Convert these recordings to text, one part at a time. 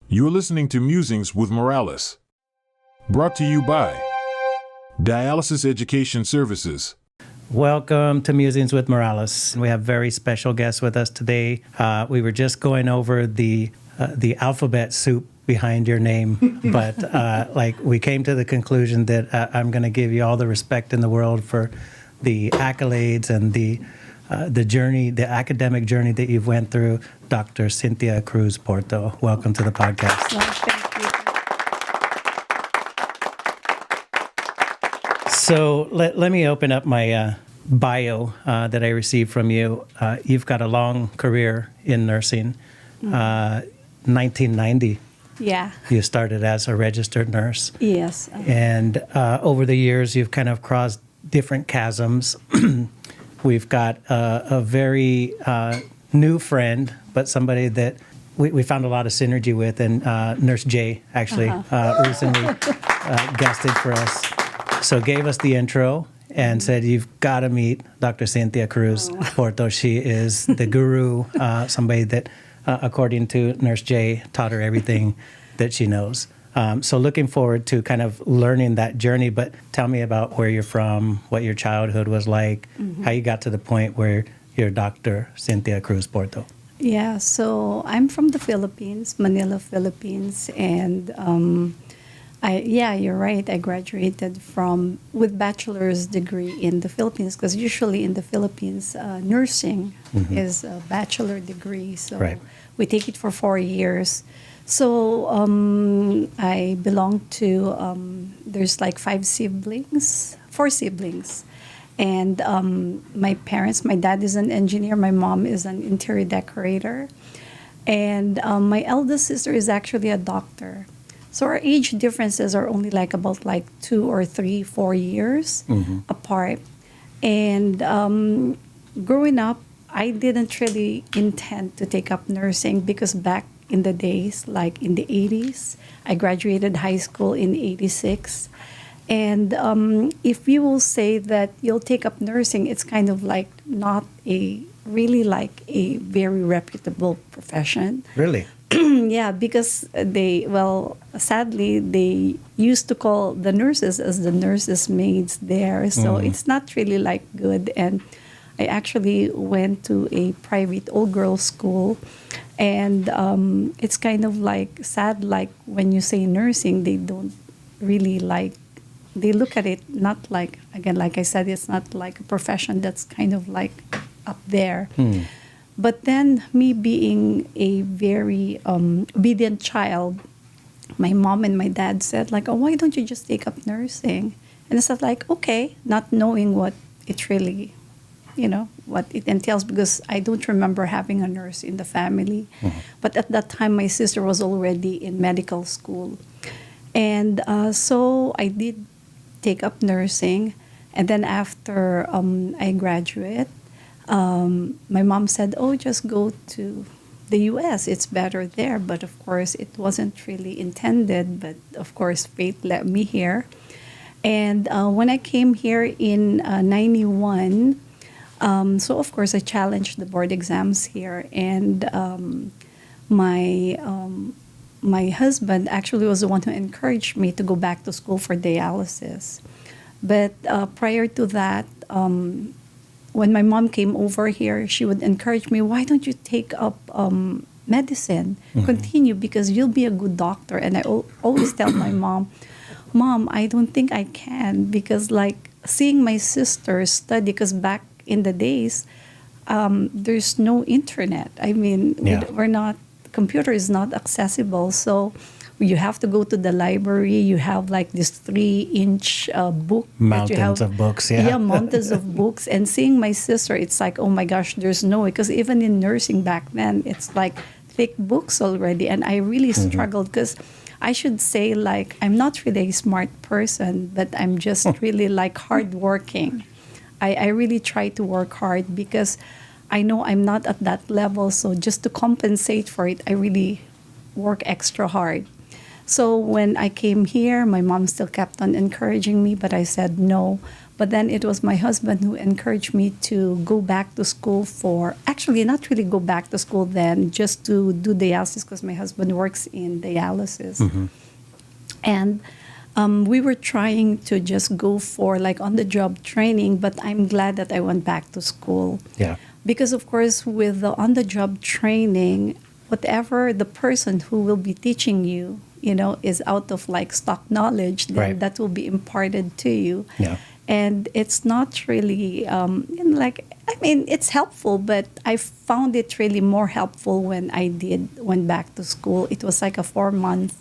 You're listening to Musings with Morales. Brought to you by Dialysis Education Services. Welcome to Musings with Morales. We have very special guests with us today. We were just going over the alphabet soup behind your name, but we came to the conclusion that I'm going to give you all the respect in the world for the accolades and the journey, the academic journey that you've went through. Dr. Cynthia Cruz-Porto, welcome to the podcast. Well, thank you. So let me open up my bio that I received from you. You've got a long career in nursing. 1990. Yeah. You started as a registered nurse. Yes. And over the years, you've kind of crossed different chasms. We've got a very new friend, but somebody that we found a lot of synergy with, and Nurse Jay actually recently guested for us. So gave us the intro and said, you've got to meet Dr. Cynthia Cruz-Porto. She is the guru, somebody that, according to Nurse Jay, taught her everything that she knows. So looking forward to kind of learning that journey, but tell me about where you're from, what your childhood was like, how you got to the point where you're Dr. Cynthia Cruz-Porto. Yeah, so I'm from the Philippines, Manila, Philippines, and you're right. I graduated with bachelor's degree in the Philippines, because usually in the Philippines, nursing is a bachelor degree, so we take it for 4 years. So I belong to, there's like 4 siblings. And my parents, my dad is an engineer, my mom is an interior decorator. And my eldest sister is actually a doctor. So our age differences are only about 2 or 3, 4 years apart. And growing up, I didn't really intend to take up nursing, because back in the days, like in the 80s, I graduated high school in 86. And if you will say that you'll take up nursing, it's kind of not a very reputable profession. Really? Yeah, because sadly, they used to call the nurses as the nurses' maids there. So it's not really good. And I actually went to a private all-girls school. And it's kind of sad, when you say nursing, they don't really they look at it not like I said, it's not like a profession that's kind of up there. But then, me being a very obedient child, my mom and my dad said why don't you just take up nursing? And I said okay, not knowing what it really, what it entails, because I don't remember having a nurse in the family. But at that time, my sister was already in medical school. And so I did take up nursing. And then after I graduate, my mom said, just go to the U.S. It's better there. But of course, it wasn't really intended. But of course, fate led me here. And when I came here in 91, so of course, I challenged the board exams here. And my husband actually was the one who encouraged me to go back to school for dialysis. But prior to that, when my mom came over here, she would encourage me, why don't you take up medicine? Continue, because you'll be a good doctor. And I always tell my Mom, I don't think I can, because seeing my sister study, because back in the days, there's no internet. I mean, computer is not accessible. So you have to go to the library. You have this 3-inch book. Mountains of books, yeah. Yeah, mountains of books. And seeing my sister, it's oh my gosh, there's no way. Because even in nursing back then, it's thick books already. And I really struggled, because I should say I'm not really a smart person, but I'm just really hardworking. I really try to work hard, because I know I'm not at that level. So just to compensate for it, I really work extra hard. So when I came here, my mom still kept on encouraging me, but I said no. But then it was my husband who encouraged me to go back to school for, actually not really go back to school then, just to do dialysis because my husband works in dialysis. And we were trying to just go for like on-the-job training, but I'm glad that I went back to school. Yeah. Because of course, with the on-the-job training, whatever the person who will be teaching you, is out of like stock knowledge, then Right. that will be imparted to you. Yeah. And it's not really, it's helpful, but I found it really more helpful when I went back to school. It was like a 4-month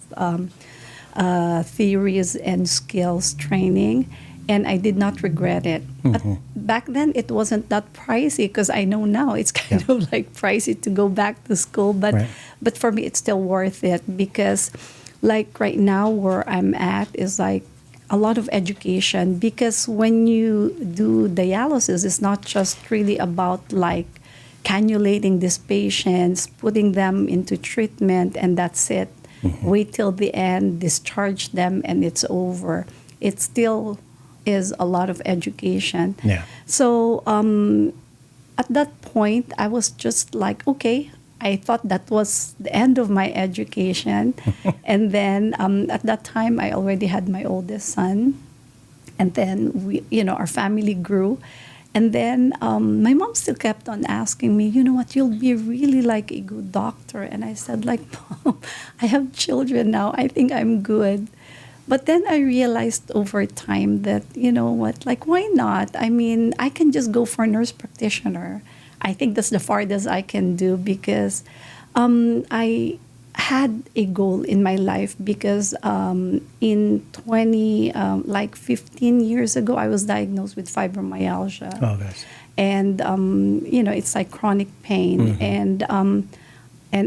theories and skills training, and I did not regret it. But back then, it wasn't that pricey, because I know now it's kind of like pricey to go back to school. But Right. but for me, it's still worth it, because like right now where I'm at is like a lot of education, because when you do dialysis, it's not just really about like cannulating these patients, putting them into treatment, and that's it. Wait till the end, discharge them, and it's over. It still is a lot of education. Yeah. So at that point, I was just like, okay, I thought that was the end of my education. And then at that time, I already had my oldest son. And then our family grew. And then my mom still kept on asking me, you'll be really like a good doctor. And I said, like, Mom, I have children now. I think I'm good. But then I realized over time that, like, why not? I mean, I can just go for a nurse practitioner. I think that's the farthest I can do, because I had a goal in my life, because in 15 years ago, I was diagnosed with fibromyalgia. Oh, gosh. And, it's like chronic pain. And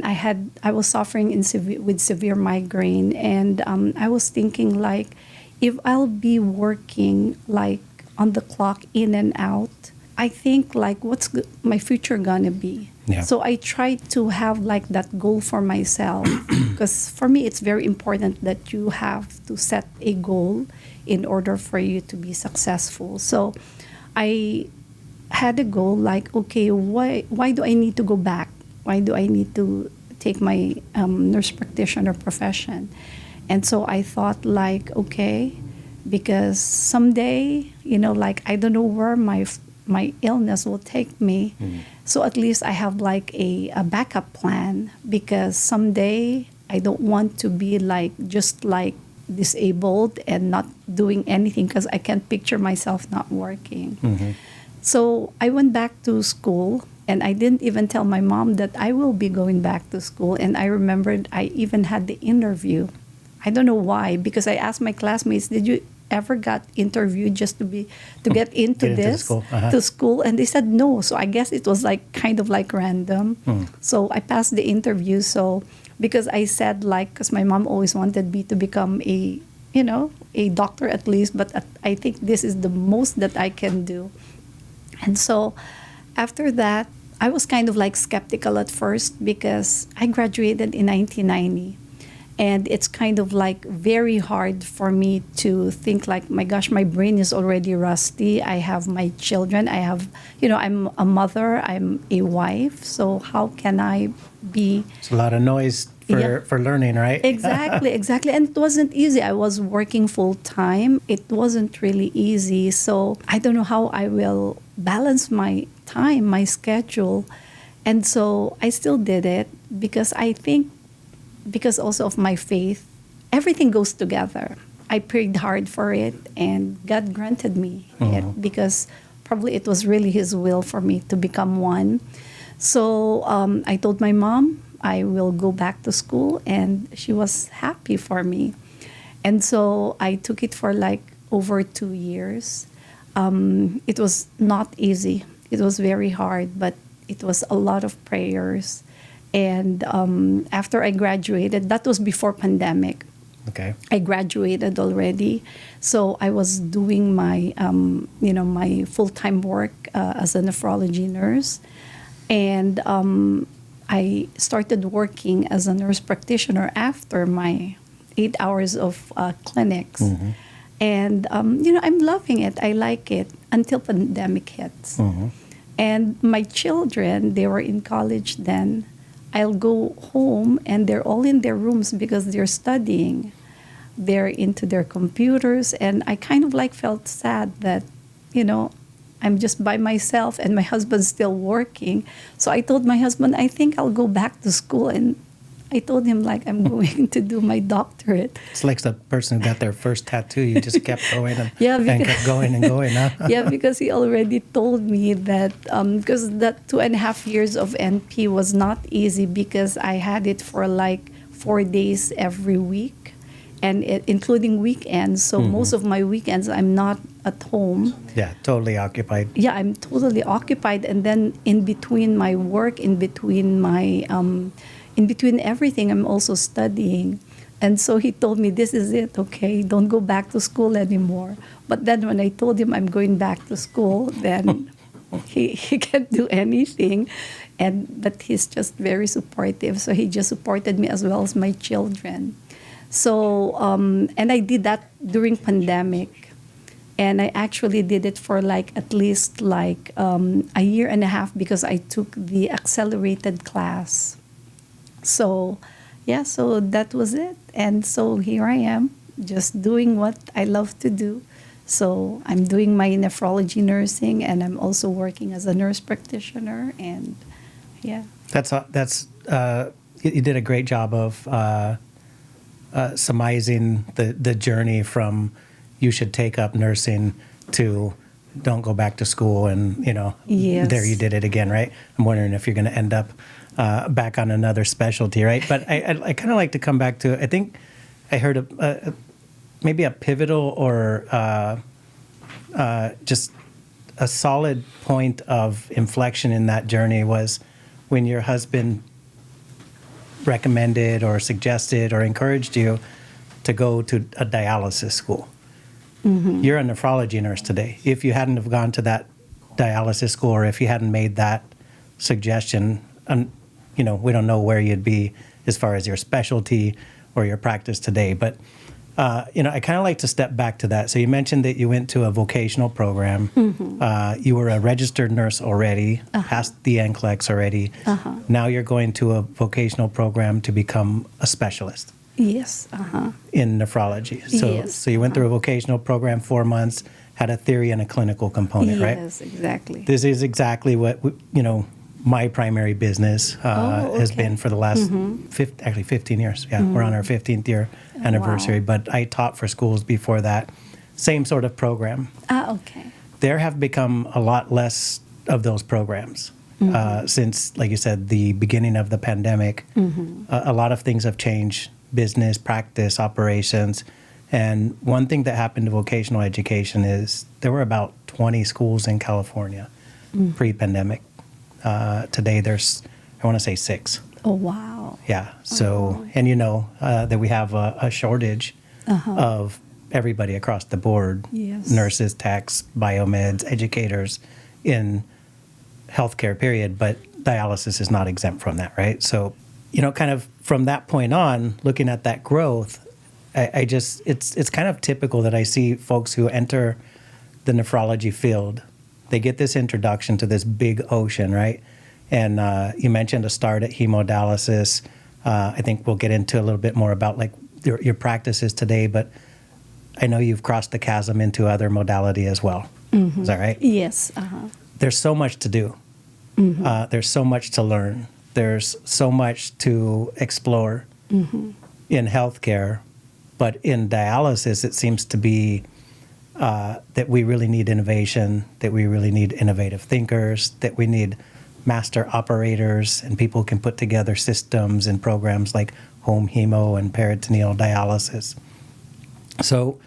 I was suffering with severe migraine. And I was thinking, like, if I'll be working like on the clock in and out, I think, like, what's my future gonna be? Yeah. So I tried to have like that goal for myself, because for me it's very important that you have to set a goal in order for you to be successful. So I had a goal like, okay, why do I need to go back? Why do I need to take my nurse practitioner profession? And so I thought, like, okay, because someday, like, I don't know where my illness will take me. So at least I have like a backup plan, because someday I don't want to be like just like disabled and not doing anything, because I can't picture myself not working. So I went back to school, and I didn't even tell my mom that I will be going back to school. And I remembered I even had the interview. I don't know why, because I asked my classmates, did you ever got interviewed just to get into this to school? And they said no. So I guess it was like kind of like random. So I passed the interview. So because I said, like, because my mom always wanted me to become a doctor at least, but I think this is the most that I can do. And so after that, I was kind of like skeptical at first, because I graduated in 1990. And it's kind of like very hard for me to think like, my gosh, my brain is already rusty. I have my children. I have, I'm a mother. I'm a wife. So how can I be... It's a lot of noise for learning, right? Exactly. And it wasn't easy. I was working full time. It wasn't really easy. So I don't know how I will balance my time, my schedule. And so I still did it, because I think, because also of my faith, everything goes together. I prayed hard for it, and God granted me it, because probably it was really His will for me to become one. So I told my mom I will go back to school, and she was happy for me. And so I took it for like over 2 years. It was not easy. It was very hard, but it was a lot of prayers. And after I graduated, that was before pandemic. Okay. I graduated already, so I was doing my, my full-time work as a nephrology nurse, and I started working as a nurse practitioner after my 8 hours of clinics. And, I'm loving it. I like it until pandemic hits. And my children, they were in college then. I'll go home and they're all in their rooms because they're studying. They're into their computers. And I kind of like felt sad that, I'm just by myself and my husband's still working. So I told my husband, I think I'll go back to school. And I told him, like, I'm going to do my doctorate. It's like the person who got their first tattoo. You just kept going and, and kept going and going. Huh? Yeah, because he already told me that, because that 2.5 years of NP was not easy because I had it for like 4 days every week, and including weekends. So most of my weekends, I'm not at home. Yeah, totally occupied. Yeah, I'm totally occupied. And then in between my work, in between everything, I'm also studying. And so he told me, this is it, okay? Don't go back to school anymore. But then when I told him I'm going back to school, then he can't do anything. But he's just very supportive. So he just supported me as well as my children. So, and I did that during pandemic. And I actually did it for at least a year and a half because I took the accelerated class. So, so that was it. And so here I am, just doing what I love to do. So I'm doing my nephrology nursing, and I'm also working as a nurse practitioner. And you did a great job of surmising the journey from you should take up nursing to don't go back to school, and Yes. there you did it again, right? I'm wondering if you're going to end up back on another specialty, right? But I kind of like to come back to, I think I heard maybe a pivotal or just a solid point of inflection in that journey was when your husband recommended or suggested or encouraged you to go to a dialysis school. You're a nephrology nurse today. If you hadn't have gone to that dialysis school, or if you hadn't made that suggestion, we don't know where you'd be as far as your specialty or your practice today. But, I kind of like to step back to that. So you mentioned that you went to a vocational program. You were a registered nurse already, passed the NCLEX already. Now you're going to a vocational program to become a specialist. Yes. In nephrology. So you went through a vocational program, 4 months, had a theory and a clinical component, right? Yes, exactly. This is exactly what, my primary business has been for the last 15 years. Yeah, we're on our 15th year anniversary, but I taught for schools before that. Same sort of program. Okay. There have become a lot less of those programs since, like you said, the beginning of the pandemic. A lot of things have changed. Business, practice, operations. And one thing that happened to vocational education is there were about 20 schools in California pre-pandemic. Today there's, I want to say 6. Oh, wow. Yeah. So, and that we have a shortage of everybody across the board. Yes. Nurses, techs, biomeds, educators in healthcare, period. But dialysis is not exempt from that, right? So, kind of from that point on, looking at that growth, it's kind of typical that I see folks who enter the nephrology field, they get this introduction to this big ocean, right? And you mentioned a start at hemodialysis. I think we'll get into a little bit more about your practices today, but I know you've crossed the chasm into other modality as well. Is that right? Yes. There's so much to do. There's so much to learn. There's so much to explore in healthcare, but in dialysis, it seems to be that we really need innovation, that we really need innovative thinkers, that we need master operators, and people can put together systems and programs like home hemo and peritoneal dialysis. So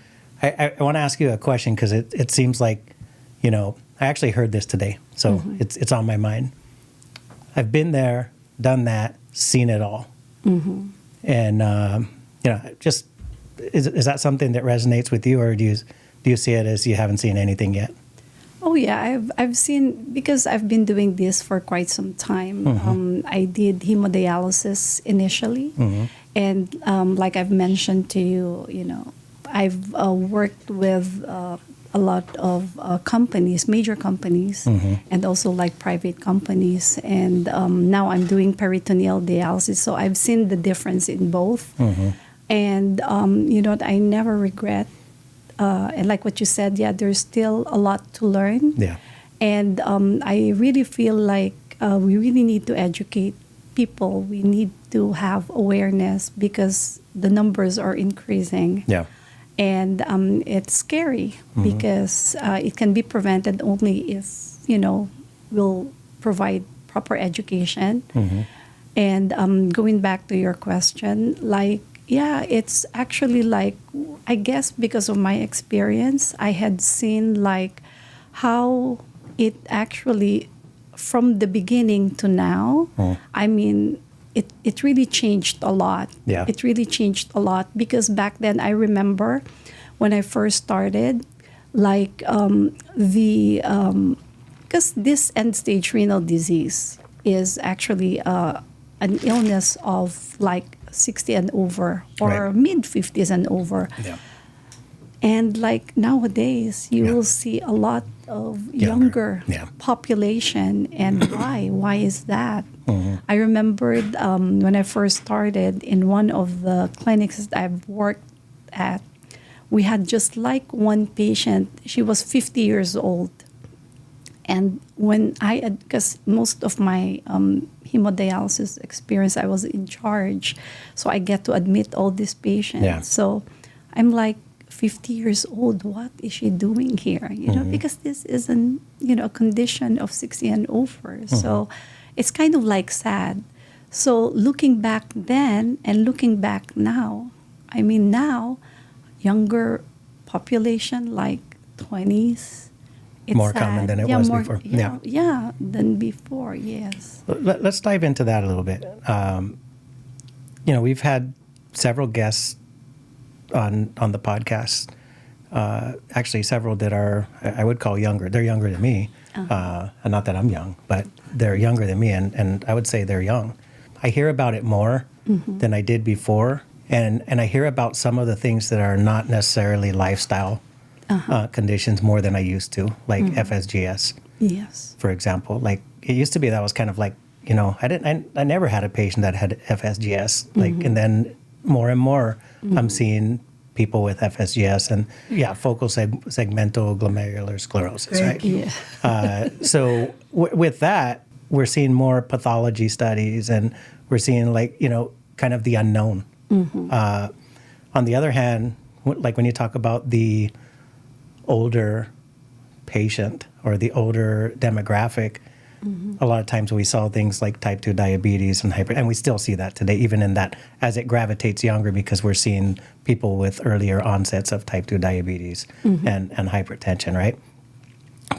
I want to ask you a question because it seems like, I actually heard this today, so it's on my mind. I've been there, done that, seen it all. And, just is that something that resonates with you, or do you see it as you haven't seen anything yet? Oh yeah, I've seen, because I've been doing this for quite some time. I did hemodialysis initially, and like I've mentioned to you, I've worked with a lot of companies, major companies, and also like private companies. And now I'm doing peritoneal dialysis, so I've seen the difference in both. And you know, I never regret. And like what you said, yeah, there's still a lot to learn. Yeah. And I really feel like we really need to educate people. We need to have awareness because the numbers are increasing. Yeah. And it's scary because it can be prevented only if, you know, we'll provide proper education. And going back to your question, like, yeah, it's actually like, I guess because of my experience, I had seen like how it actually, from the beginning to now, I mean, it really changed a lot. Yeah. It really changed a lot because back then I remember when I first started, like because this end-stage renal disease is actually an illness of like 60 and over or mid-50s and over. Yeah. And like nowadays, you will see a lot of younger population. And why? Why is that? I remembered when I first started in one of the clinics that I've worked at, we had just like one patient. She was 50 years old. And when because most of my hemodialysis experience, I was in charge. So I get to admit all these patients. Yeah. So I'm like, 50 years old, what is she doing here? You know, because this is a condition of 60 and over. So it's kind of like sad. So looking back then and looking back now, I mean now, younger population like 20s. It's more sad. common than it was before. Yeah, than before, yes. Let's dive into that a little bit. You know, we've had several guests on the podcast. Actually, several that are, I would call younger. They're younger than me. And not that I'm young, but they're younger than me. And I would say they're young. I hear about it more than I did before. And I hear about some of the things that are not necessarily lifestyle conditions more than I used to, like FSGS. Yes. For example, like it used to be that was kind of like, you know, I never had a patient that had FSGS. Like, and then more and more, I'm seeing people with FSGS and focal segmental glomerular sclerosis, right? Yeah. So with that, we're seeing more pathology studies and we're seeing like, you know, kind of the unknown. On the other hand, like when you talk about the older patient or the older demographic, a lot of times we saw things like type 2 diabetes and and we still see that today, even in that as it gravitates younger, because we're seeing people with earlier onsets of type 2 diabetes and hypertension, right?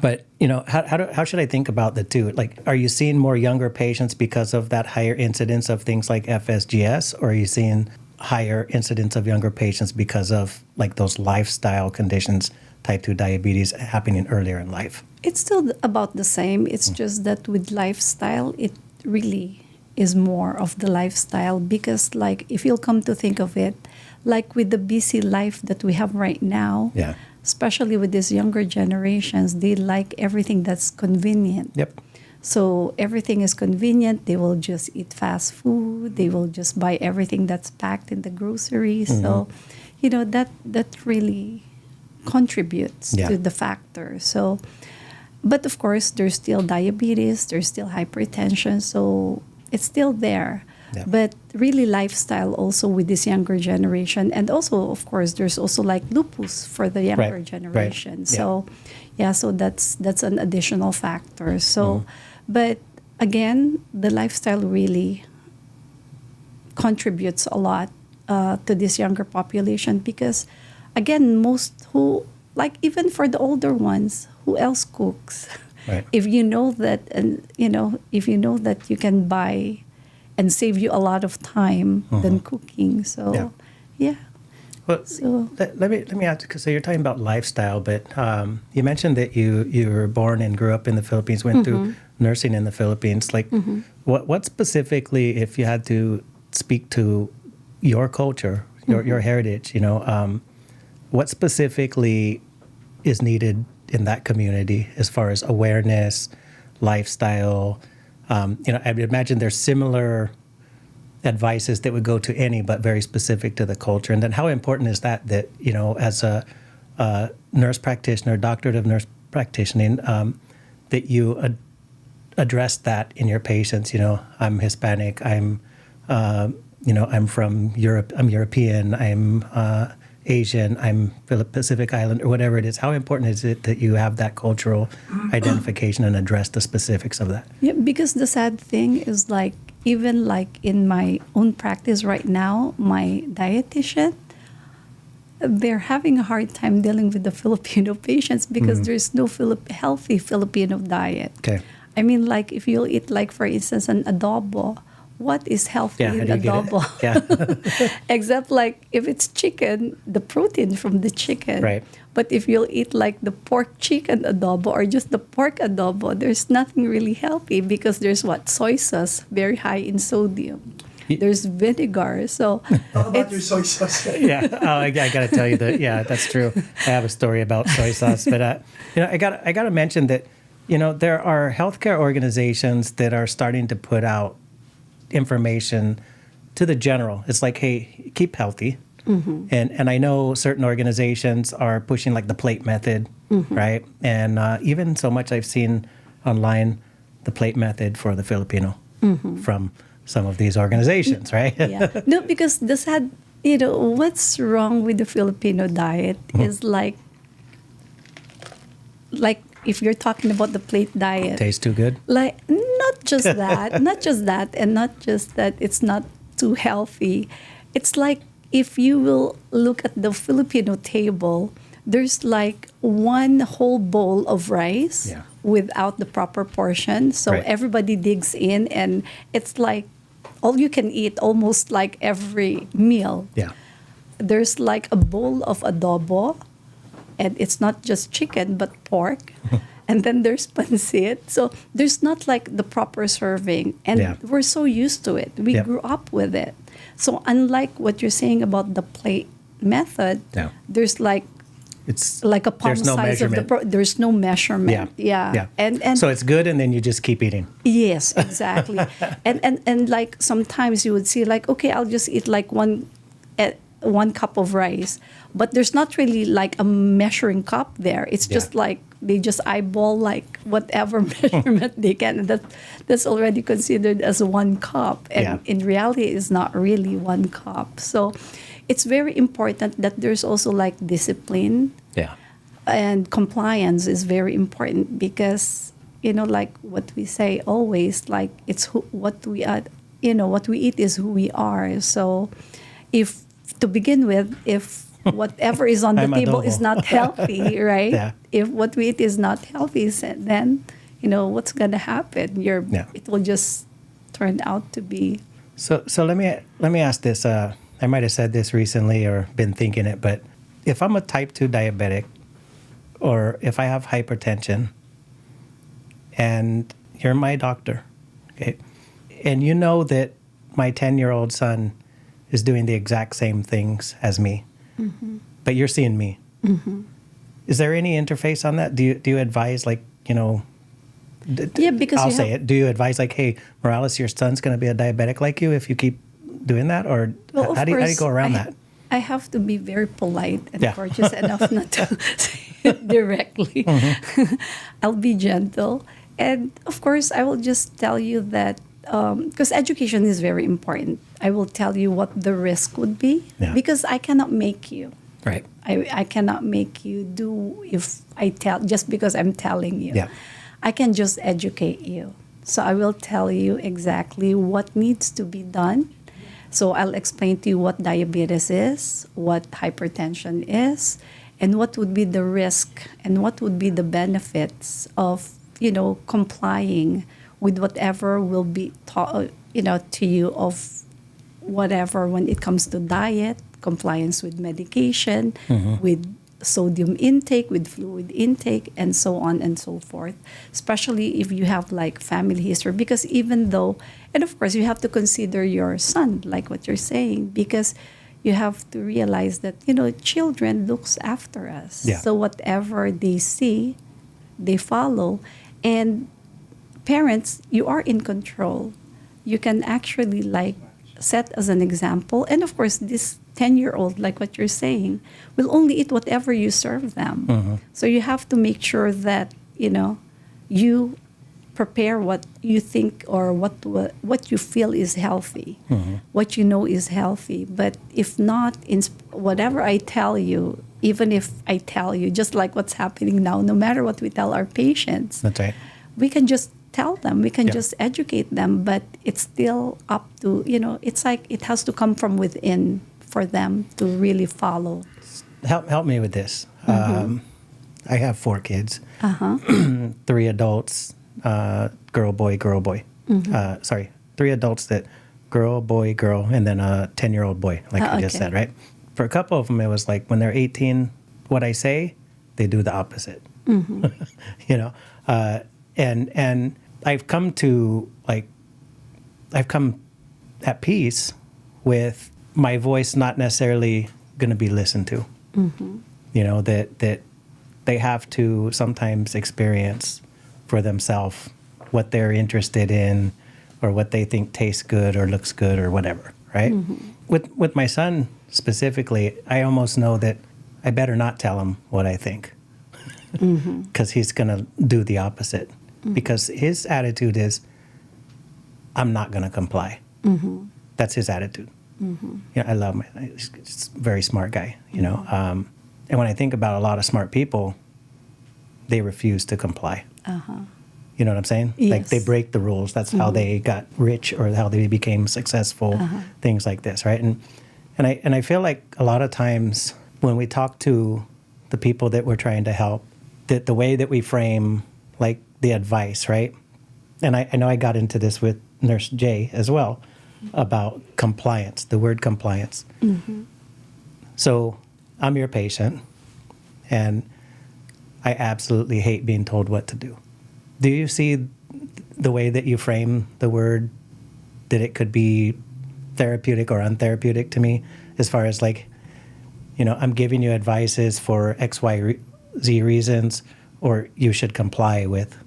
But, you know, how should I think about the two? Like, are you seeing more younger patients because of that higher incidence of things like FSGS, or are you seeing higher incidence of younger patients because of like those lifestyle conditions, type 2 diabetes happening earlier in life? It's still about the same. It's just that with lifestyle, it really is more of the lifestyle because, like, if you'll come to think of it, like with the busy life that we have right now, especially with these younger generations, they like everything that's convenient. Yep. So everything is convenient. They will just eat fast food. They will just buy everything that's packed in the groceries. So, you know, that really contributes to the factor. So, but of course, there's still diabetes, there's still hypertension, so it's still there. Yeah. But really lifestyle also with this younger generation. And also, of course, there's also like lupus for the younger generation. Right. So, so that's an additional factor. So, but again, the lifestyle really contributes a lot to this younger population because, again, most who, like even for the older ones, who else cooks? Right. If you know that, and if you know that you can buy and save you a lot of time than cooking. So, Well, so let me ask, because you're talking about lifestyle, but you mentioned that you were born and grew up in the Philippines, went through nursing in the Philippines. Like, what specifically, if you had to speak to your culture, your heritage, what specifically is needed in that community as far as awareness, lifestyle? I would imagine there's similar advices that would go to any, but very specific to the culture. And then how important is that, as a nurse practitioner, doctorative nurse practitioner, that you address that in your patients? I'm Hispanic, I'm from Europe, I'm European, I'm Asian, I'm Pacific Island, or whatever it is. How important is it that you have that cultural identification and address the specifics of that? Yeah, because the sad thing is even in my own practice right now, my dietitian, they're having a hard time dealing with the Filipino patients because there's no healthy Filipino diet. Okay. I mean, if you'll eat, for instance, an adobo, what is healthy in adobo? Yeah. Except if it's chicken, the protein from the chicken. Right. But if you'll eat the pork chicken adobo or just the pork adobo, there's nothing really healthy because there's soy sauce, very high in sodium. There's vinegar. So Talk about your soy sauce. Yeah. Oh, I got to tell you that. Yeah, that's true. I have a story about soy sauce, but I got to mention that there are healthcare organizations that are starting to put out information to the general. It's hey, keep healthy. Mm-hmm. And I know certain organizations are pushing the plate method, right? And even so much I've seen online the plate method for the Filipino from some of these organizations, right? Yeah. No, because the sad, what's wrong with the Filipino diet is if you're talking about the plate diet. Tastes too good? Not just that, and not just that it's not too healthy. It's if you will look at the Filipino table, there's one whole bowl of rice without the proper portion. So everybody digs in, and it's all you can eat almost every meal. Yeah. There's a bowl of adobo, and it's not just chicken, but pork. And then there's pancit. So there's not the proper serving. And we're so used to it. We grew up with it. So unlike what you're saying about the plate method, there's it's a palm size of there's no measurement. Yeah. And so it's good, and then you just keep eating. Yes, exactly. and sometimes you would see okay, I'll just eat one cup of rice, but there's not really a measuring cup there. It's just they just eyeball whatever measurement they can, and that's already considered as 1 cup, and in reality it's not really 1 cup. So it's very important that there's also discipline, and compliance is very important because what we say always, it's what we are, what we eat is who we are. So if to begin with, if whatever is on the table is not healthy, right? Yeah. If what we eat is not healthy, then what's gonna happen? It will just turn out to be. So let me ask this. I might have said this recently or been thinking it, but if I'm a type 2 diabetic, or if I have hypertension, and you're my doctor, okay, and you know that my 10-year-old son is doing the exact same things as me, but you're seeing me. Is there any interface on that? Do you advise because I'll say it. Do you advise hey, Morales, your son's going to be a diabetic like you if you keep doing that, or how do you go around that? I have to be very polite and courteous enough not to say it directly. I'll be gentle, and of course, I will just tell you that. Because education is very important. I will tell you what the risk would be because I cannot make you. Right. I cannot make you do if I tell just because I'm telling you. Yeah. I can just educate you. So I will tell you exactly what needs to be done. So I'll explain to you what diabetes is, what hypertension is, and what would be the risk and what would be the benefits of, complying with whatever will be taught, to you of whatever when it comes to diet, compliance with medication, with sodium intake, with fluid intake, and so on and so forth. Especially if you have family history, because even though, and of course you have to consider your son, like what you're saying, because you have to realize that, children looks after us. Yeah. So whatever they see, they follow. And parents, you are in control. You can actually set as an example. And of course, this 10-year-old, like what you're saying, will only eat whatever you serve them. So you have to make sure that, you prepare what you think or what you feel is healthy, what you know is healthy. But if not, whatever I tell you, even if I tell you, just like what's happening now, no matter what we tell our patients, That's right. we can just tell them, we can Yeah. just educate them, but it's still up to, it's like it has to come from within for them to really follow. Help me with this. I have 4 kids, 3 adults, girl, boy, girl, boy. 3 adults that girl, boy, girl, and then a 10-year-old boy, like you just Okay. said, right? For a couple of them, it was like when they're 18, what I say, they do the opposite. And I've come at peace with my voice not necessarily going to be listened to. That they have to sometimes experience for themselves what they're interested in or what they think tastes good or looks good or whatever, right? With my son specifically, I almost know that I better not tell him what I think because he's going to do the opposite. Because his attitude is, I'm not going to comply. That's his attitude. I love he's a very smart guy, and when I think about a lot of smart people, they refuse to comply. You know what I'm saying? Yes. Like they break the rules. That's how they got rich or how they became successful, things like this, right? And I feel like a lot of times when we talk to the people that we're trying to help, that the way that we frame like the advice, right? And I know I got into this with Nurse Jay as well about compliance, the word compliance. So I'm your patient, and I absolutely hate being told what to do. Do you see the way that you frame the word, that it could be therapeutic or untherapeutic to me, as far as like, I'm giving you advices for X, Y, Z reasons, or you should comply with.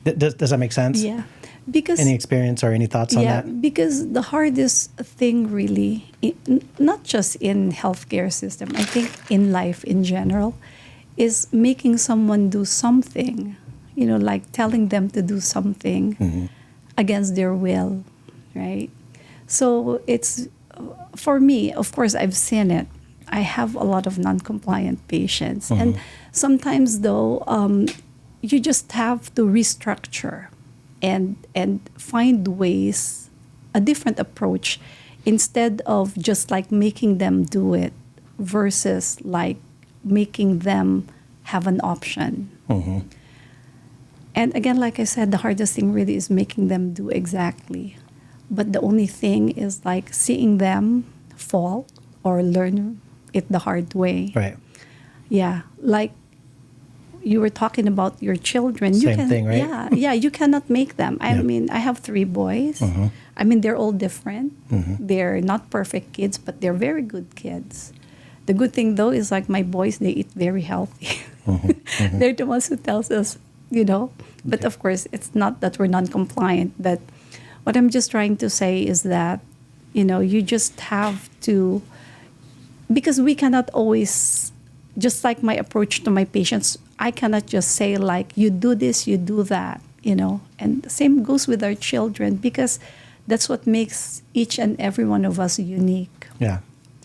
Does that make sense? Yeah. Because Any experience or any thoughts on that? Because the hardest thing really, not just in healthcare system, I think in life in general, is making someone do something, like telling them to do something against their will, right? So it's, for me, of course, I've seen it. I have a lot of non-compliant patients. And sometimes though, you just have to restructure and find ways, a different approach, instead of just like making them do it versus like making them have an option. And again, like I said, the hardest thing really is making them do exactly. But the only thing is like seeing them fall or learn it the hard way. Right. Yeah, like you were talking about your children. Same thing, right? Yeah, you cannot make them. I mean, I have 3 boys. I mean, they're all different. They're not perfect kids, but they're very good kids. The good thing, though, is like my boys, they eat very healthy. They're the ones who tells us, But of course, it's not that we're non-compliant. But what I'm just trying to say is that, you just have to, because we cannot always, just like my approach to my patients, I cannot just say like, you do this, you do that, And the same goes with our children, because that's what makes each and every one of us unique. Yeah.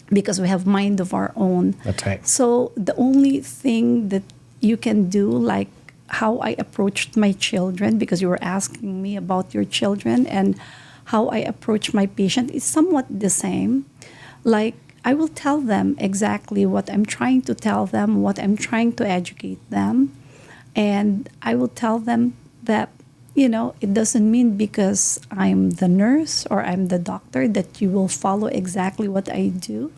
Because we have mind of our own. That's right. So the only thing that you can do, like how I approached my children, because you were asking me about your children, and how I approach my patient is somewhat the same. Like, I will tell them exactly what I'm trying to tell them, what I'm trying to educate them. And I will tell them that, it doesn't mean because I'm the nurse or I'm the doctor that you will follow exactly what I do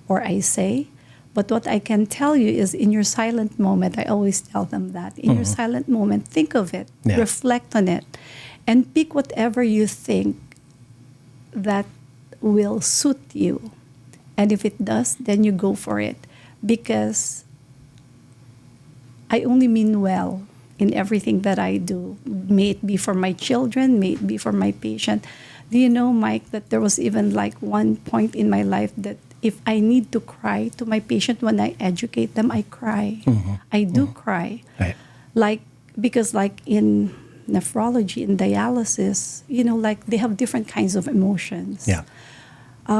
or I say. But what I can tell you is in your silent moment, I always tell them that. In your silent moment, think of it, reflect on it, and pick whatever you think that will suit you. And if it does, then you go for it. Because I only mean well in everything that I do. May it be for my children, may it be for my patient. Do you know, Mike, that there was even like one point in my life that if I need to cry to my patient when I educate them, I cry. I do cry. Right. Like, because like in nephrology, in dialysis, like they have different kinds of emotions. Yeah.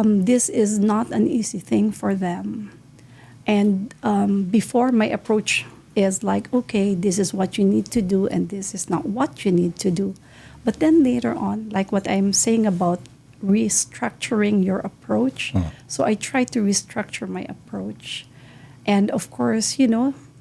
This is not an easy thing for them. And before, my approach is like, okay, this is what you need to do, and this is not what you need to do. But then later on, like what I'm saying about restructuring your approach. So I try to restructure my approach. And of course,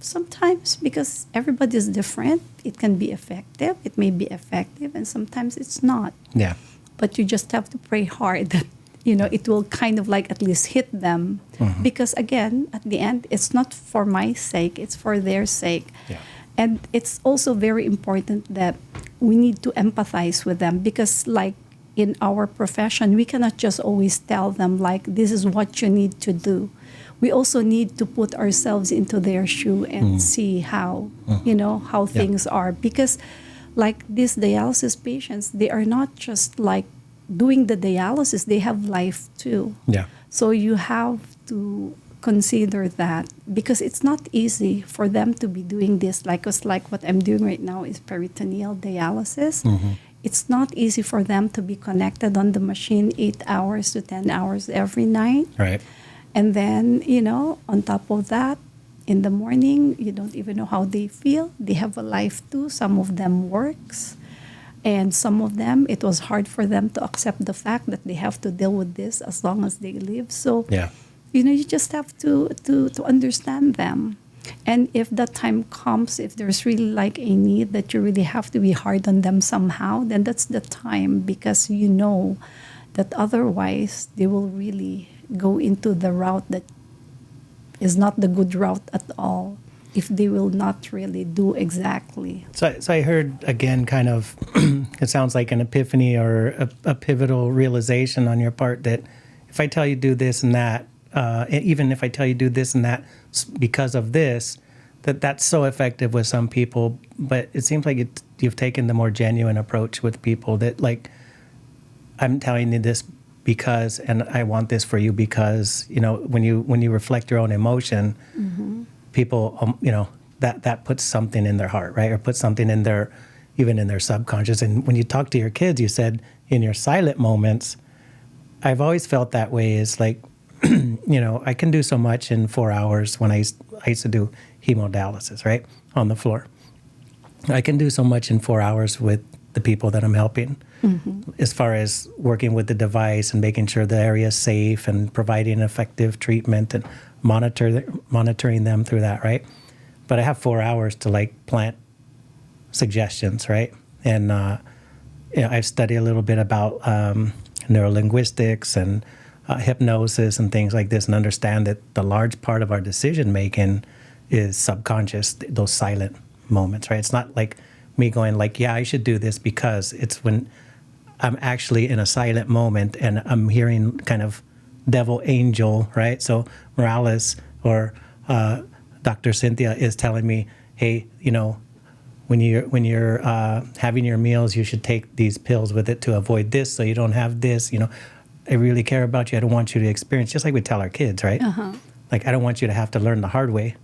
sometimes because everybody is different, it can be effective. It may be effective, and sometimes it's not. Yeah. But you just have to pray hard that, it will kind of like at least hit them. Because again, at the end, it's not for my sake, it's for their sake. Yeah. And it's also very important that we need to empathize with them, because like in our profession, we cannot just always tell them like, this is what you need to do. We also need to put ourselves into their shoe and see how, how things are. Because like these dialysis patients, they are not just like doing the dialysis, they have life too. Yeah. So you have to consider that, because it's not easy for them to be doing this. Like what I'm doing right now is peritoneal dialysis. It's not easy for them to be connected on the machine 8 hours to 10 hours every night. Right. And then, on top of that, in the morning, you don't even know how they feel. They have a life too. Some of them works. And some of them, it was hard for them to accept the fact that they have to deal with this as long as they live. So, Yeah. you just have to understand them. And if that time comes, if there's really like a need that you really have to be hard on them somehow, then that's the time, because you know that otherwise they will really go into the route that is not the good route at all, if they will not really do exactly. So I heard, again, kind of, it sounds like an epiphany or a pivotal realization on your part that if I tell you do this and that, even if I tell you do this and that because of this, that's so effective with some people. But it seems like you've taken the more genuine approach with people that, like, I'm telling you this because, and I want this for you because, when you reflect your own emotion, people, that puts something in their heart, right? Or puts something in their, even in their subconscious. And when you talk to your kids, you said in your silent moments, I've always felt that way, is like, I can do so much in 4 hours when I used to do hemodialysis, right? On the floor. I can do so much in 4 hours with the people that I'm helping, as far as working with the device and making sure the area is safe and providing effective treatment and monitoring them through that, right? But I have 4 hours to like plant suggestions, right? And I've studied a little bit about neurolinguistics and hypnosis and things like this, and understand that the large part of our decision making is subconscious, those silent moments, right? It's not like me going like, yeah, I should do this, because it's when I'm actually in a silent moment and I'm hearing kind of devil angel, right? So Morales or Dr. Cynthia is telling me, hey, when you're having your meals, you should take these pills with it to avoid this, so you don't have this. I really care about you. I don't want you to experience, just like we tell our kids, right? Like, I don't want you to have to learn the hard way.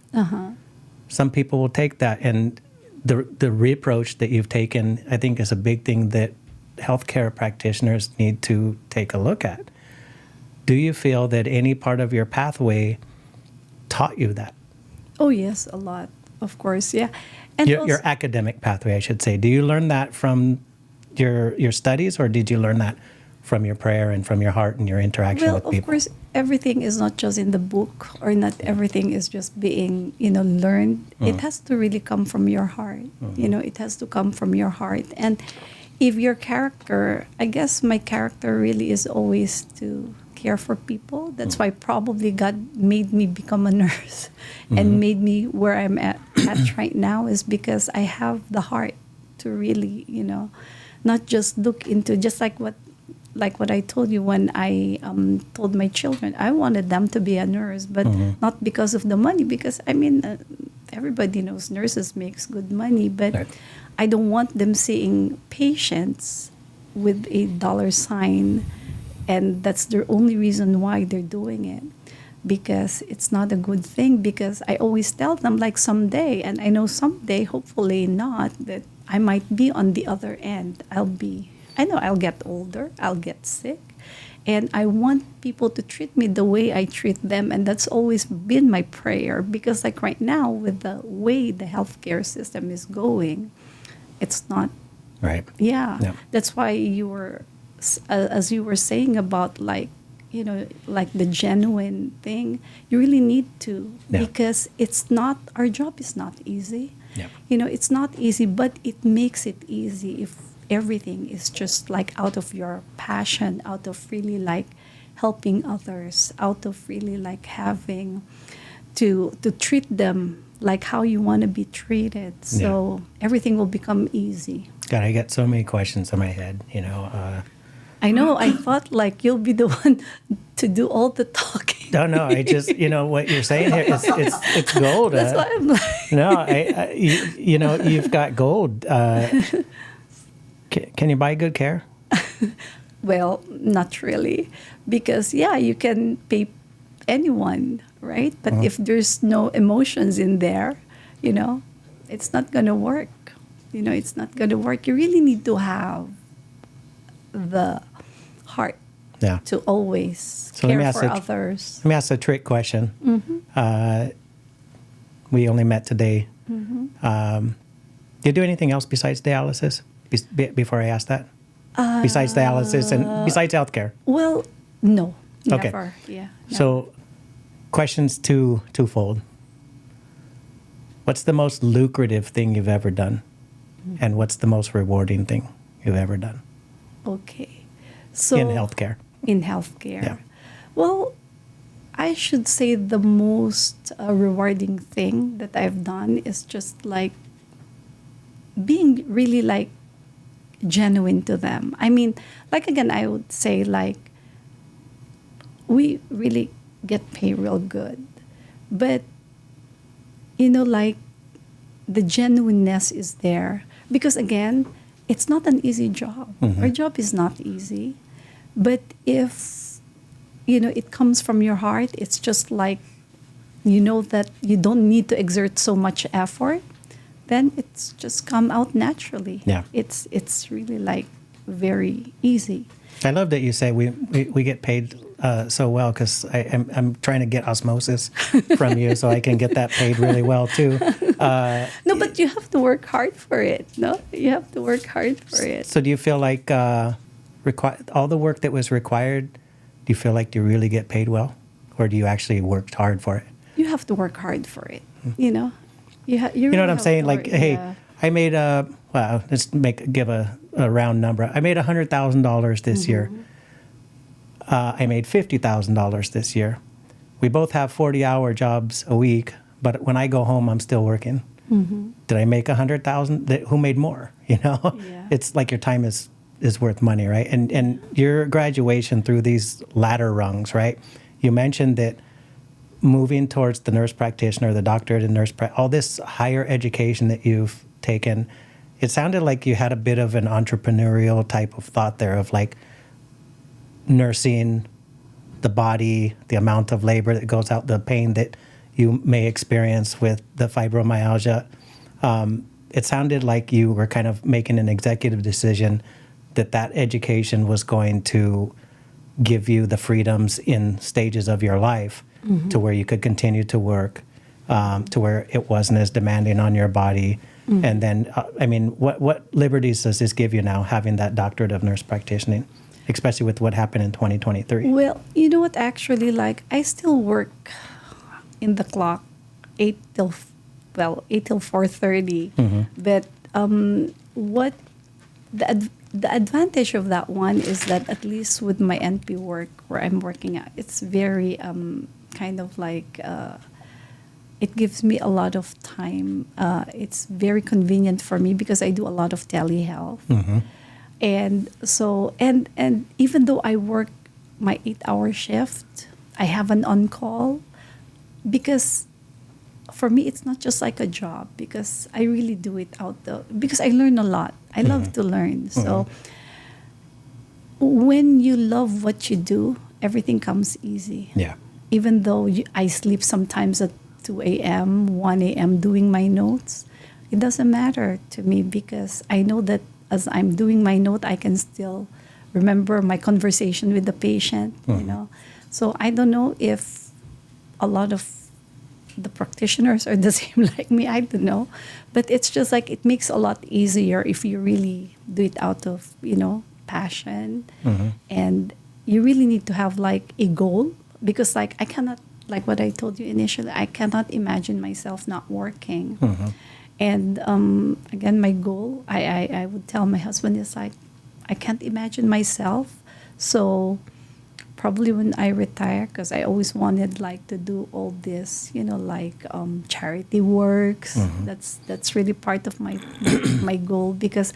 Some people will take that, and the reapproach that you've taken, I think, is a big thing that healthcare practitioners need to take a look at. Do you feel that any part of your pathway taught you that? Oh, yes, a lot, of course, yeah. And Your academic pathway, I should say. Do you learn that from your studies, or did you learn that from your prayer and from your heart and your interaction with people? Of course, everything is not just in the book, or not everything is just being, learned. It has to really come from your heart. It has to come from your heart. And if your character, I guess my character really is always to care for people. That's why probably God made me become a nurse and made me where I'm at right now, is because I have the heart to really, not just look into, just like what like what I told you when I told my children, I wanted them to be a nurse, but not because of the money, because I mean, everybody knows nurses makes good money, but Right. I don't want them seeing patients with a dollar sign, and that's the only reason why they're doing it, because it's not a good thing. Because I always tell them, like, someday, and I know someday, hopefully not, that I might be on the other end. I know I'll get older, I'll get sick, and I want people to treat me the way I treat them, and that's always been my prayer. Because like right now, with the way the healthcare system is going, it's not. Right. Yeah, Yeah. that's why as you were saying about, like, like the genuine thing, you really need to, Yeah. because it's not, our job is not easy. Yeah. It's not easy, but it makes it easy if everything is just like out of your passion, out of really like helping others, out of really like having to treat them like how you want to be treated. So everything will become easy. God, I get so many questions in my head, I know. I thought like you'll be the one to do all the talking. No, I just, what you're saying here, it's gold. That's why I'm like. No, you've got gold. Can you buy good care? Well, not really, because you can pay anyone, right? But if there's no emotions in there, it's not gonna work. It's not gonna work. You really need to have the heart Yeah. to always So let me care ask for a- others. Let me ask a trick question. We only met today. Do you do anything else besides dialysis? Before I ask that, besides dialysis and besides healthcare. Well, no, Okay. never. Yeah. So, questions twofold. What's the most lucrative thing you've ever done, and what's the most rewarding thing you've ever done Okay. So in healthcare? In healthcare. Yeah. Well, I should say the most rewarding thing that I've done is just like being really like genuine to them. I mean, like again, I would say like we really get paid real good, but like the genuineness is there, because again, it's not an easy job. Our job is not easy, but if it comes from your heart, it's just like that you don't need to exert so much effort, then it's just come out naturally. Yeah. It's really like very easy. I love that you say we get paid so well, because I'm trying to get osmosis from you so I can get that paid really well too. No, but you have to work hard for it. No, you have to work hard for it. So do you feel like all the work that was required, do you feel like you really get paid well, or do you actually worked hard for it? You have to work hard for it. You You know really what I'm have saying? to Like, work, hey, yeah. I made let's give a round number. I made $100,000 this year. I made $50,000 this year. We both have 40-hour jobs a week, but when I go home, I'm still working. Did I make $100,000? Who made more? Yeah. It's like your time is worth money, right? And your graduation through these ladder rungs, right? You mentioned that moving towards the nurse practitioner, the doctorate in all this higher education that you've taken, it sounded like you had a bit of an entrepreneurial type of thought there of like nursing the body, the amount of labor that goes out, the pain that you may experience with the fibromyalgia. It sounded like you were kind of making an executive decision that education was going to give you the freedoms in stages of your life to where you could continue to work, to where it wasn't as demanding on your body. And then, what liberties does this give you now, having that doctorate of nurse practitioning, especially with what happened in 2023? Well, you know what? Actually, like I still work in the clock, 8 till 4:30. But what the advantage of that one is that at least with my NP work where I'm working at, it's very kind of like it gives me a lot of time. It's very convenient for me because I do a lot of telehealth. And so, and even though I work my 8-hour shift, I have an on-call, because for me, it's not just like a job, because I really do it because I learn a lot. I love to learn. So when you love what you do, everything comes easy. Yeah. Even though I sleep sometimes at 2 a.m., 1 a.m. doing my notes, it doesn't matter to me, because I know that as I'm doing my note, I can still remember my conversation with the patient, you know. So I don't know if a lot of the practitioners are the same like me, I don't know. But it's just like it makes a lot easier if you really do it out of, passion. And you really need to have like a goal, because like I cannot, like what I told you initially, I cannot imagine myself not working. And again, my goal, I would tell my husband, is like, I can't imagine myself. So probably when I retire, because I always wanted like to do all this, like charity works. That's really part of my my goal, because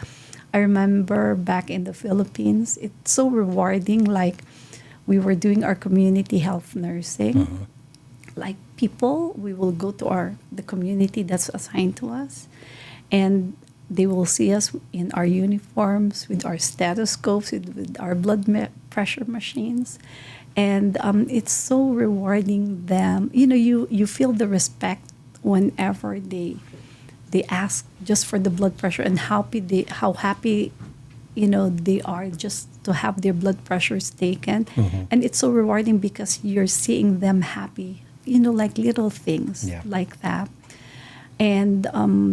I remember back in the Philippines, it's so rewarding. Like we were doing our community health nursing. Like people, we will go to the community that's assigned to us, and they will see us in our uniforms with our stethoscopes, with our pressure machines, and it's so rewarding. Them, you feel the respect whenever they ask just for the blood pressure, and how happy they are just to have their blood pressures taken, and it's so rewarding because you're seeing them happy. Like little things like that. And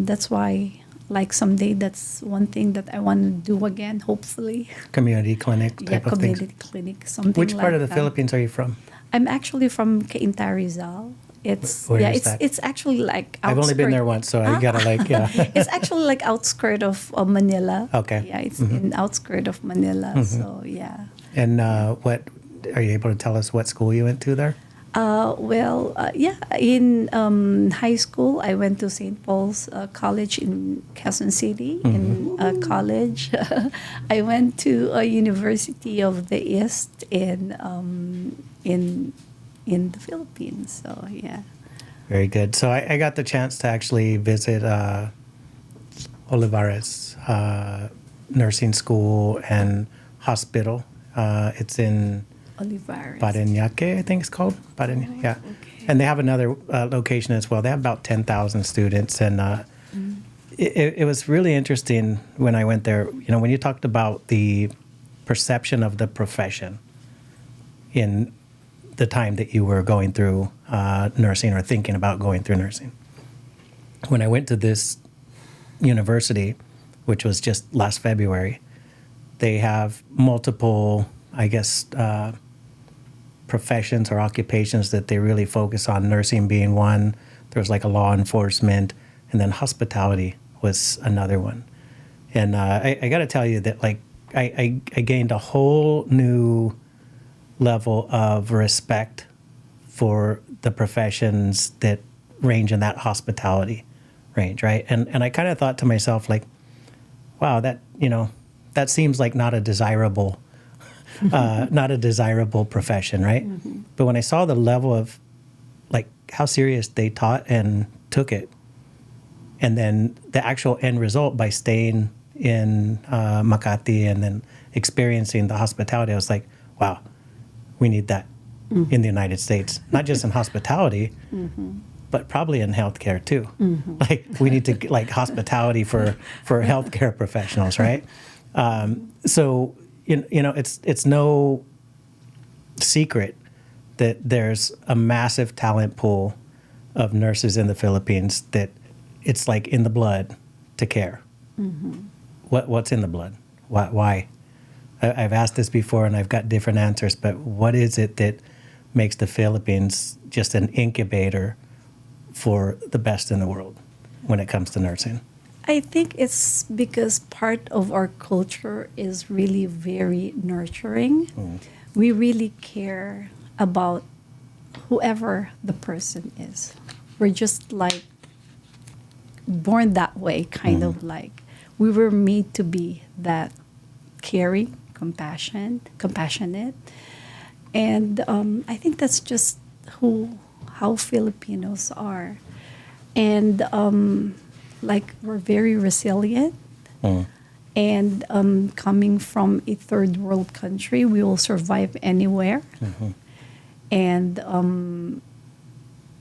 that's why, like someday, that's one thing that I want to do again, hopefully. Community clinic type of things. Community clinic, something Which like part of the that. Philippines are you from? I'm actually from Cainta, Rizal. It's Where is that? It's actually like outskirt. I've only been there once, so I gotta It's actually like outskirt of Manila. Okay. Yeah, it's in outskirt of Manila. So yeah. And what are you able to tell us what school you went to there? In high school, I went to St. Paul's College in Quezon City. In college, I went to University of the East in the Philippines. So yeah. Very good. So I got the chance to actually visit Olivares Nursing School and Hospital. It's in Olivares. Parañaque, I think it's called. Yeah. Okay. And they have another location as well. They have about 10,000 students. And it was really interesting when I went there. When you talked about the perception of the profession in the time that you were going through nursing or thinking about going through nursing. When I went to this university, which was just last February, they have multiple, I guess, professions or occupations that they really focus on, nursing being one. There's like a law enforcement, and then hospitality was another one. And I got to tell you that like I gained a whole new level of respect for the professions that range in that hospitality range, right? And I kind of thought to myself like, wow, that seems like not a desirable profession, right? But when I saw the level of like how serious they taught and took it, and then the actual end result by staying in Makati and then experiencing the hospitality, I was like, wow, we need that in the United States, not just in hospitality, but probably in healthcare too. Like we need to like hospitality for healthcare professionals, right? So it's no secret that there's a massive talent pool of nurses in the Philippines that it's like in the blood to care. What's in the blood? Why? I've asked this before and I've got different answers, but what is it that makes the Philippines just an incubator for the best in the world when it comes to nursing? I think it's because part of our culture is really very nurturing. We really care about whoever the person is. We're just like born that way, kind of like we were made to be that caring, compassionate. And I think that's just how Filipinos are. And like we're very resilient. And coming from a third world country, we will survive anywhere. And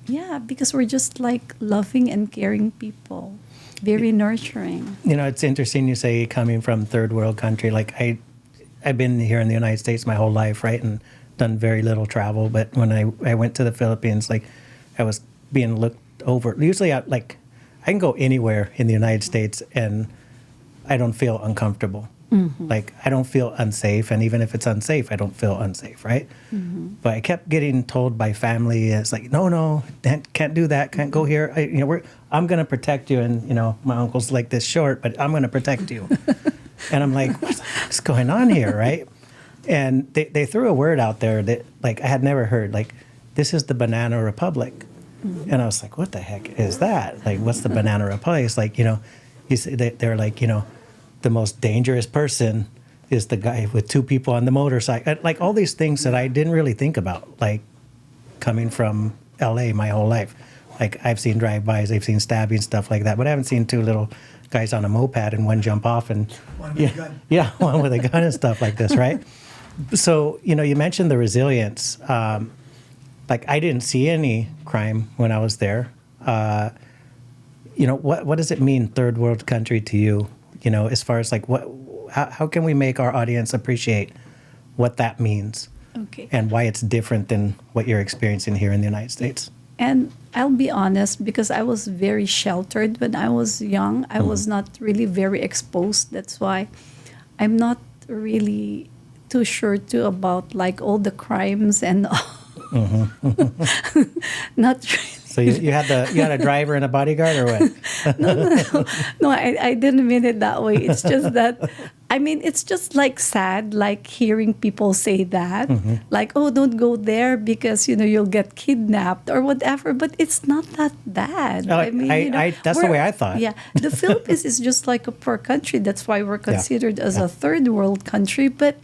yeah, because we're just like loving and caring people, very nurturing. You know, it's interesting you say coming from third world country. Like I've been here in the United States my whole life, right, and done very little travel. But when I went to the Philippines, like I was being looked over. Usually, I can go anywhere in the United States and I don't feel uncomfortable. Like I don't feel unsafe, and even if it's unsafe, I don't feel unsafe, right? But I kept getting told by family, it's like, no, can't do that, can't go here. I'm going to protect you, and my uncle's like this short, but I'm going to protect you. And I'm like, what's going on here, right? And they threw a word out there that like I had never heard, like this is the Banana Republic, and I was like, what the heck is that? Like, what's the Banana Republic? It's like you say they're like the most dangerous person is the guy with two people on the motorcycle. Like all these things that I didn't really think about, like coming from LA my whole life. Like I've seen drive-bys, I've seen stabbing, stuff like that, but I haven't seen two little guys on a moped and one jump off and one with a gun. Yeah, one with a gun and stuff like this, right? So, you mentioned the resilience. Like I didn't see any crime when I was there. What does it mean, third world country to you? As far as like how can we make our audience appreciate what that means? Okay. And why it's different than what you're experiencing here in the United States? And I'll be honest, because I was very sheltered when I was young. I was not really very exposed. That's why I'm not really too sure too about like all the crimes and all. Not really. So you had a driver and a bodyguard, or what? No, I didn't mean it that way. It's just that, it's just like sad, like hearing people say that, like, oh, don't go there because you'll get kidnapped or whatever. But it's not that bad. That's the way I thought. Yeah, the Philippines is just like a poor country. That's why we're considered as a third world country. But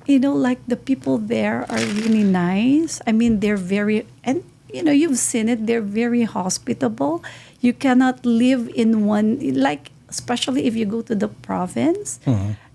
like the people there are really nice. They're very you've seen it. They're very hospitable. You cannot live in one, like, especially if you go to the province,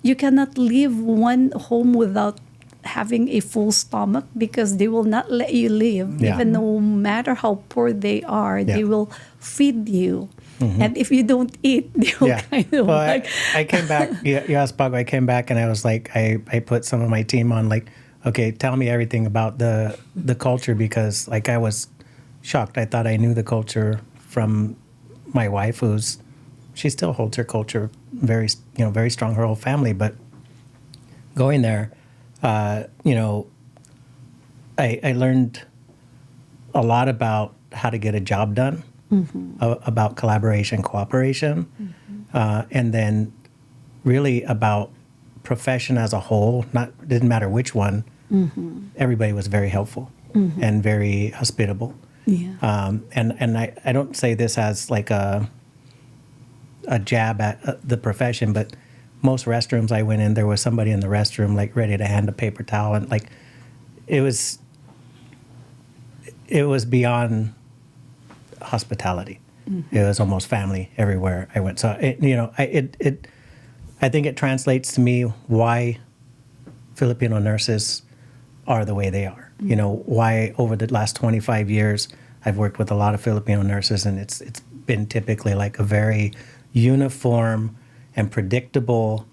you cannot leave one home without having a full stomach because they will not let you leave. Even no matter how poor they are, they will feed you. And if you don't eat, they will kind of I came back, you asked Pago, I came back and I was like, I put some of my team on like, okay, tell me everything about the culture, because like I was shocked. I thought I knew the culture from my wife, she still holds her culture very strong, her whole family. But going there, I learned a lot about how to get a job done, about collaboration, cooperation, and then really about profession as a whole. Didn't matter which one. Everybody was very helpful and very hospitable. Yeah. And I don't say this as like a jab at the profession, but most restrooms I went in, there was somebody in the restroom like ready to hand a paper towel, and like it was beyond hospitality. It was almost family everywhere I went. So I think it translates to me why Filipino nurses are the way they are. Why over the last 25 years I've worked with a lot of Filipino nurses, and it's been typically like a very uniform and predictable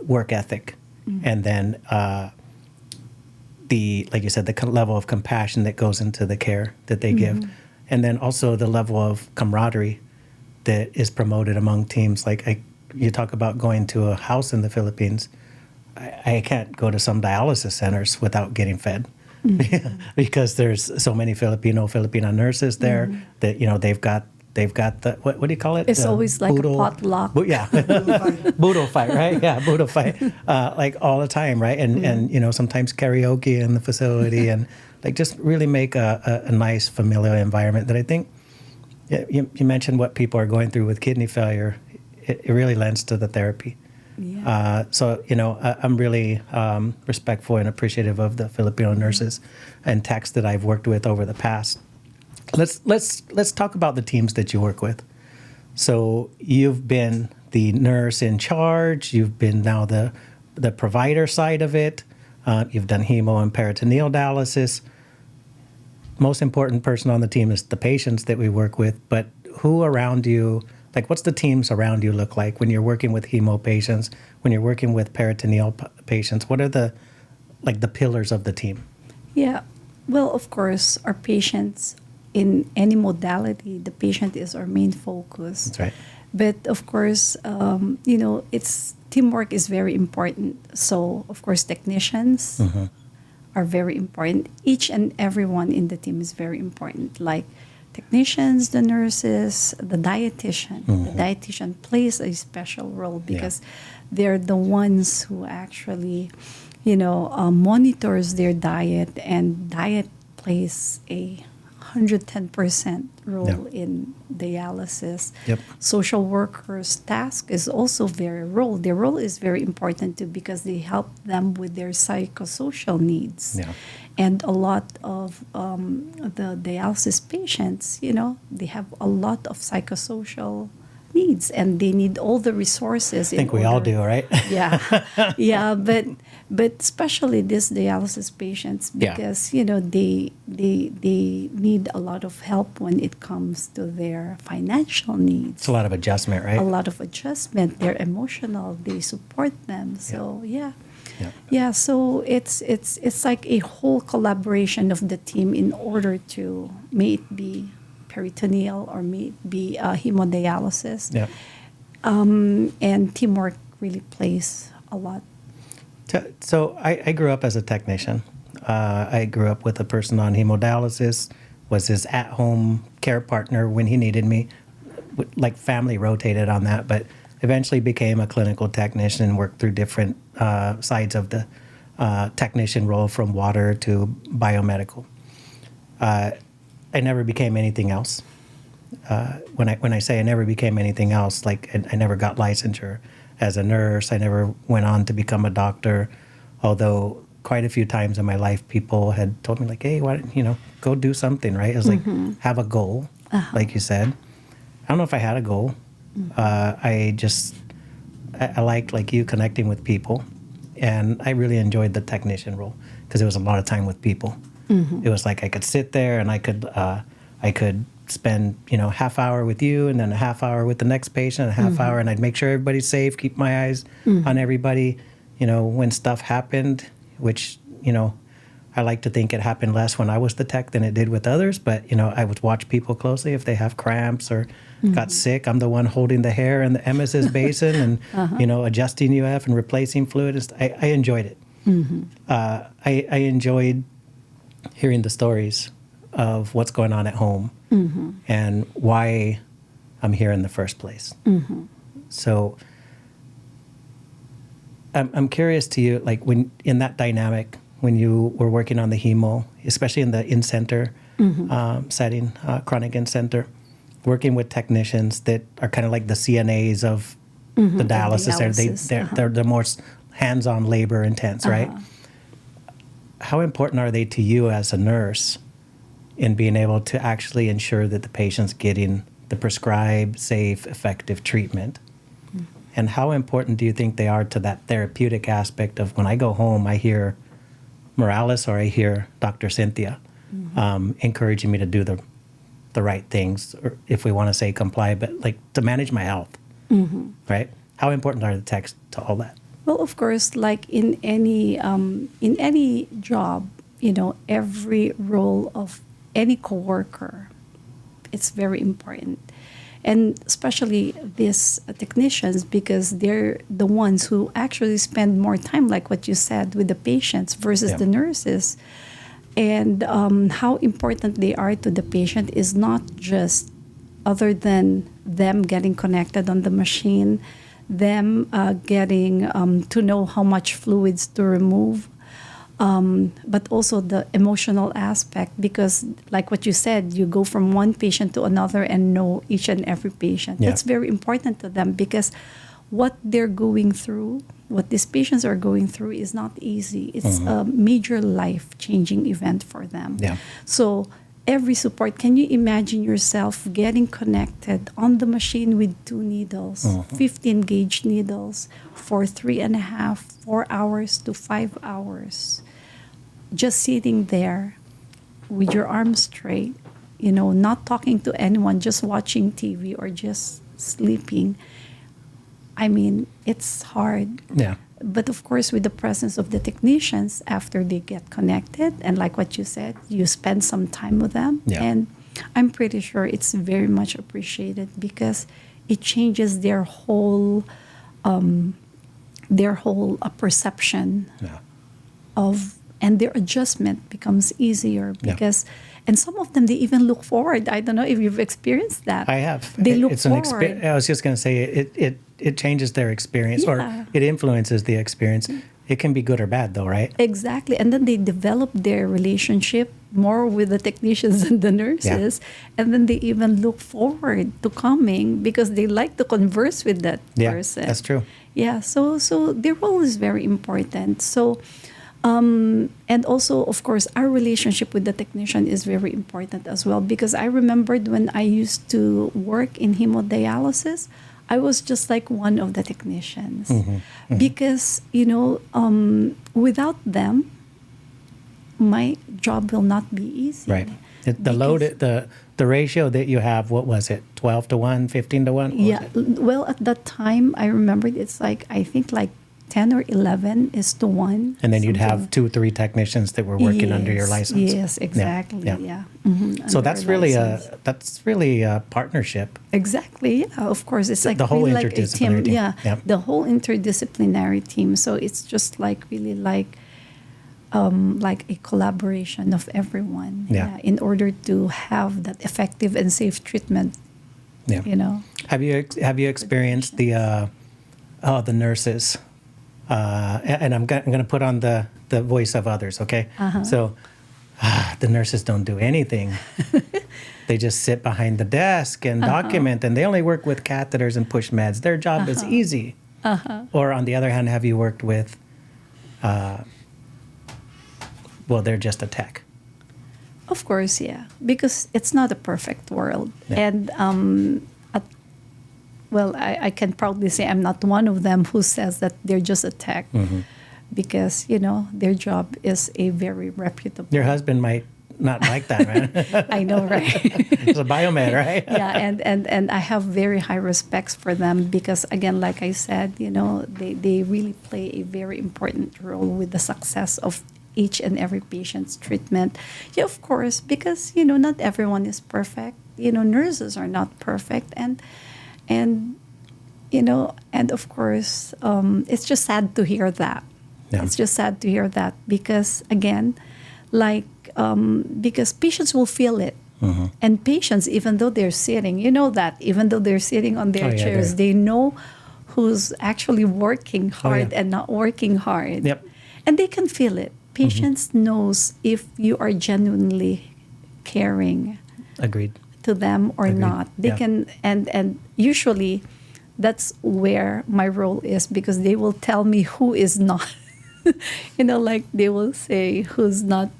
work ethic. And then like you said, the level of compassion that goes into the care that they give. And then also the level of camaraderie that is promoted among teams. Like you talk about going to a house in the Philippines. I can't go to some dialysis centers without getting fed because there's so many Filipino nurses there that they've got the what do you call it? It's always like boodle, a potluck. Boodle fight, right? Yeah, boodle fight, like all the time, right? And sometimes karaoke in the facility, and like just really make a nice familial environment that I think. You mentioned what people are going through with kidney failure. It really lends to the therapy. Yeah. So, I'm really respectful and appreciative of the Filipino nurses and techs that I've worked with over the past. Let's talk about the teams that you work with. So you've been the nurse in charge. You've been now the provider side of it. You've done hemo and peritoneal dialysis. Most important person on the team is the patients that we work with. But who around you, like what's the teams around you look like when you're working with hemo patients, when you're working with peritoneal patients? What are the pillars of the team? Yeah. Well, of course, our patients, in any modality, the patient is our main focus. That's right. But of course, it's teamwork is very important. So of course, technicians are very important. Each and everyone in the team is very important. Like technicians, the nurses, the dietitian. The dietitian plays a special role because they're the ones who actually, monitors their diet, and diet plays a 110% role in dialysis. Yep. Social workers' task is also their role is very important too, because they help them with their psychosocial needs. Yeah. And a lot of the dialysis patients, they have a lot of psychosocial needs, and they need all the resources. I think we all do, right? Yeah, yeah, but especially these dialysis patients, because they need a lot of help when it comes to their financial needs. It's a lot of adjustment, right? A lot of adjustment. They're emotional. They support them. So so it's like a whole collaboration of the team in order to, may it be peritoneal or may it be hemodialysis. Yeah. And teamwork really plays a lot. So I grew up as a technician. I grew up with a person on hemodialysis, was his at-home care partner when he needed me. Like family rotated on that, but eventually became a clinical technician and worked through different sides of the technician role, from water to biomedical. I never became anything else. When I say I never became anything else, like I never got licensure as a nurse. I never went on to become a doctor, although quite a few times in my life people had told me like, hey, why don't go do something, right? It was like, have a goal, like you said. I don't know if I had a goal. I liked, like you, connecting with people, and I really enjoyed the technician role because it was a lot of time with people. It was like I could sit there and I could spend half hour with you, and then a half hour with the next patient, a half hour, and I'd make sure everybody's safe, keep my eyes on everybody. When stuff happened, which I like to think it happened less when I was the tech than it did with others, but I would watch people closely if they have cramps or got sick. I'm the one holding the hair in the MS's basin and adjusting UF and replacing fluid. I enjoyed it. I enjoyed hearing the stories of what's going on at home and why I'm here in the first place. So I'm curious to you, like when in that dynamic, when you were working on the hemo, especially in the in-center setting, chronic in-center, working with technicians that are kind of like the CNAs of the dialysis. They're the more hands-on, labor intense, right? How important are they to you as a nurse in being able to actually ensure that the patient's getting the prescribed, safe, effective treatment? And how important do you think they are to that therapeutic aspect of when I go home, I hear Morales or I hear Dr. Cynthia encouraging me to do the right things, or if we want to say comply, but like to manage my health, right? How important are the techs to all that? Well, of course, like in any job, every role of any coworker, it's very important. And especially these technicians, because they're the ones who actually spend more time, like what you said, with the patients versus the nurses. And how important they are to the patient is not just other than them getting connected on the machine, them getting to know how much fluids to remove, but also the emotional aspect, because like what you said, you go from one patient to another and know each and every patient. That's very important to them, because what they're going through, what these patients are going through is not easy. It's a major life-changing event for them. Yeah. So every support, can you imagine yourself getting connected on the machine with 2 needles, 15 gauge needles for 3.5, 4 hours to 5 hours, just sitting there with your arms straight, not talking to anyone, just watching TV or just sleeping. I mean, it's hard. Yeah. But of course, with the presence of the technicians, after they get connected, and like what you said, you spend some time with them. Yeah. And I'm pretty sure it's very much appreciated because it changes their whole perception Yeah. of, and their adjustment becomes easier because, and some of them, they even look forward. I don't know if you've experienced that. I have. They look it's forward. I was just going to say it changes their experience or it influences the experience. It can be good or bad though, right? Exactly. And then they develop their relationship more with the technicians and the nurses. And then they even look forward to coming because they like to converse with that person. That's true. Yeah. So their role is very important. So, and also, of course, our relationship with the technician is very important as well because I remembered when I used to work in hemodialysis, I was just like one of the technicians because, without them, my job will not be easy. Right. The load, the ratio that you have, what was it? 12 to 1, 15 to 1? Yeah. Well, at that time, I remembered it's like, I think like 10 or 11 is to 1. And then you'd have 2 or 3 technicians that were working under your license. Yes, exactly. Yeah. So that's really a partnership. Exactly. Yeah. Of course, it's like the whole really like a interdisciplinary team. team. Yeah. The whole interdisciplinary team. So it's just like really like a collaboration of everyone. Yeah. In order to have that effective and safe treatment. Yeah. Have you experienced the nurses? And I'm going to put on the voice of others, okay? So the nurses don't do anything. They just sit behind the desk and document, and they only work with catheters and push meds. Their job is easy. Or on the other hand, have you worked with, they're just a tech. Of course, yeah. Because it's not a perfect world. Yeah. And I can proudly say I'm not one of them who says that they're just a tech because, their job is a very reputable. Your husband might not like that, right? I know, right? It's a biomed, right? Yeah, and I have very high respects for them because, again, like I said, they really play a very important role with the success of each and every patient's treatment. Yeah, of course, because, not everyone is perfect. Nurses are not perfect. And of course, it's just sad to hear that. Yeah. It's just sad to hear that because, again, because patients will feel it. And patients, even though they're sitting, even though they're sitting on their chairs, they know who's actually working hard and not working hard. Yep. And they can feel it. Patients knows if you are genuinely caring. Agreed. To them or not. They can, and usually that's where my role is because they will tell me who is not. Like they will say who's not,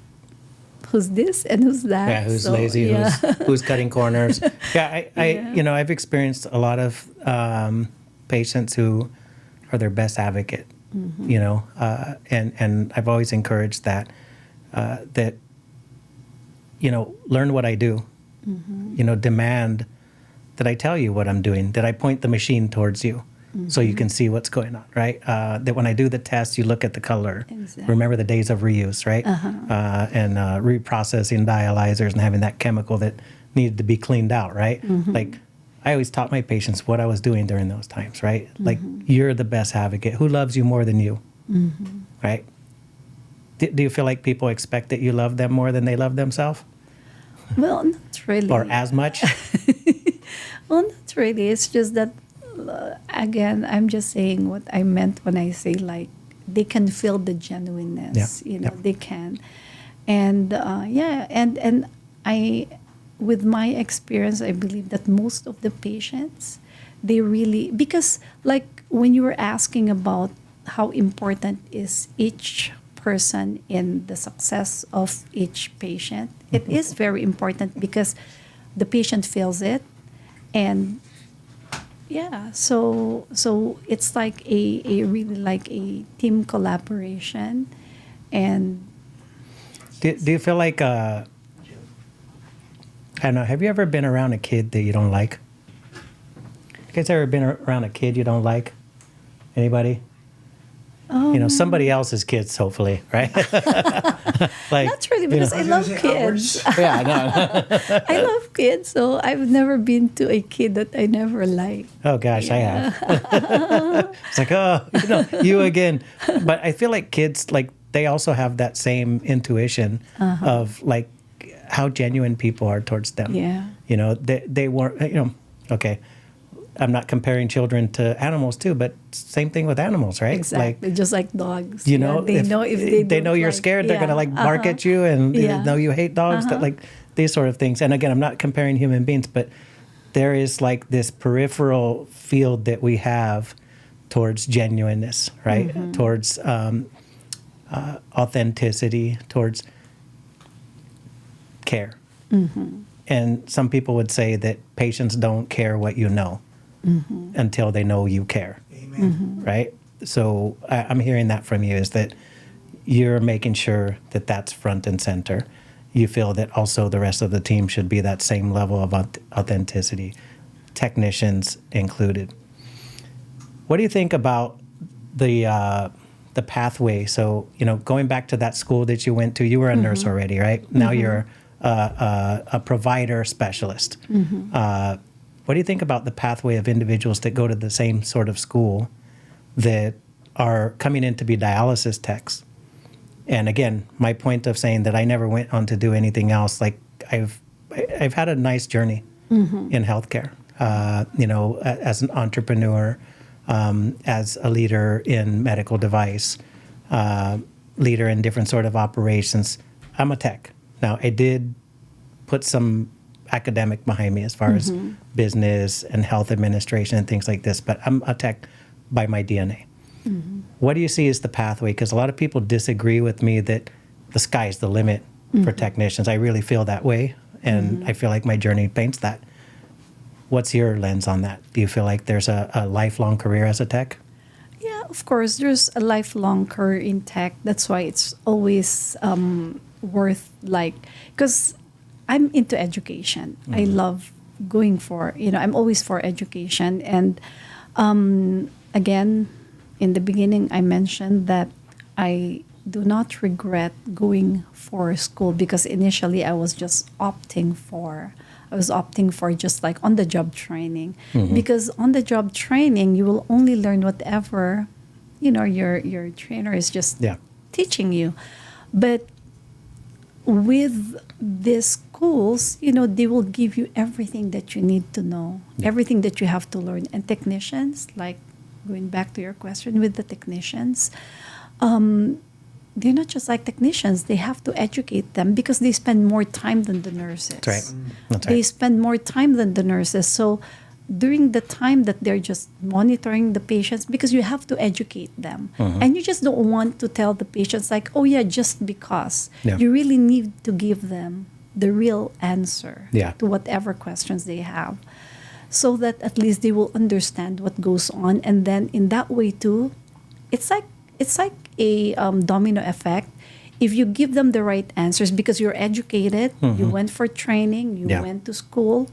who's this and who's that. Yeah, who's lazy, who's cutting corners. I've experienced a lot of patients who are their best advocate. And I've always encouraged that learn what I do. Demand that I tell you what I'm doing, that I point the machine towards you so you can see what's going on, right? That when I do the test, you look at the color. Exactly. Remember the days of reuse, right? And reprocessing dialyzers and having that chemical that needed to be cleaned out, right? Like I always taught my patients what I was doing during those times, right? Like you're the best advocate. Who loves you more than you, right? Do you feel like people expect that you love them more than they love themselves? Well, not really. Or as much? Well, not really. It's just that, again, I'm just saying what I meant when I say, like, they can feel the genuineness. They can. And, and I, with my experience, I believe that most of the patients, they really, because like when you were asking about how important is each person in the success of each patient, it is very important because the patient feels it. And yeah, so it's like a really like a team collaboration. And Do you feel like, I don't know, have you ever been around a kid that you don't like? You guys ever been around a kid you don't like? Anybody? Somebody else's kids, hopefully, right? Like, not really, because I love kids. Yeah, no. I love kids, so I've never been to a kid that I never liked. Oh gosh, I have. It's like, you again. But I feel like kids, like, they also have that same intuition of like how genuine people are towards them. Yeah. They weren't, okay. I'm not comparing children to animals too, but same thing with animals, right? Exactly, just like dogs. They know if they know you're like, scared, they're gonna like bark at you, and they know you hate dogs. That, like, these sort of things. And again, I'm not comparing human beings, but there is like this peripheral field that we have towards genuineness, right? Towards authenticity, towards care. And some people would say that patients don't care what you know until they know you care. Amen. Right? So I'm hearing that from you, is that you're making sure that that's front and center. You feel that also the rest of the team should be that same level of authenticity, technicians included. What do you think about the pathway? So, going back to that school that you went to, you were a nurse already, right? Now you're a provider specialist. What do you think about the pathway of individuals that go to the same sort of school that are coming in to be dialysis techs? And again, my point of saying that I never went on to do anything else, like I've had a nice journey in healthcare, as an entrepreneur, as a leader in medical device, leader in different sort of operations. I'm a tech. Now, I did put some academic behind me as far as business and health administration and things like this, but I'm a tech by my DNA. What do you see as the pathway? Because a lot of people disagree with me that the sky's the limit for technicians. I really feel that way, and I feel like my journey paints that. What's your lens on that? Do you feel like there's a lifelong career as a tech? Yeah, of course, there's a lifelong career in tech. That's why it's always worth, because I'm into education. I love going for, I'm always for education. And again, in the beginning, I mentioned that I do not regret going for school, because initially I was opting for just like on-the-job training. Because on-the-job training, you will only learn whatever, your trainer is just teaching you. But with these schools, they will give you everything that you need to know, everything that you have to learn. And technicians, like going back to your question with the technicians, they're not just like technicians. They have to educate them because they spend more time than the nurses. That's right. They spend more time than the nurses. So during the time that they're just monitoring the patients, because you have to educate them. And you just don't want to tell the patients like, oh yeah, just because. You really need to give them the real answer to whatever questions they have, so that at least they will understand what goes on. And then in that way too, it's like a domino effect. If you give them the right answers, because you're educated, you went for training, you went to school,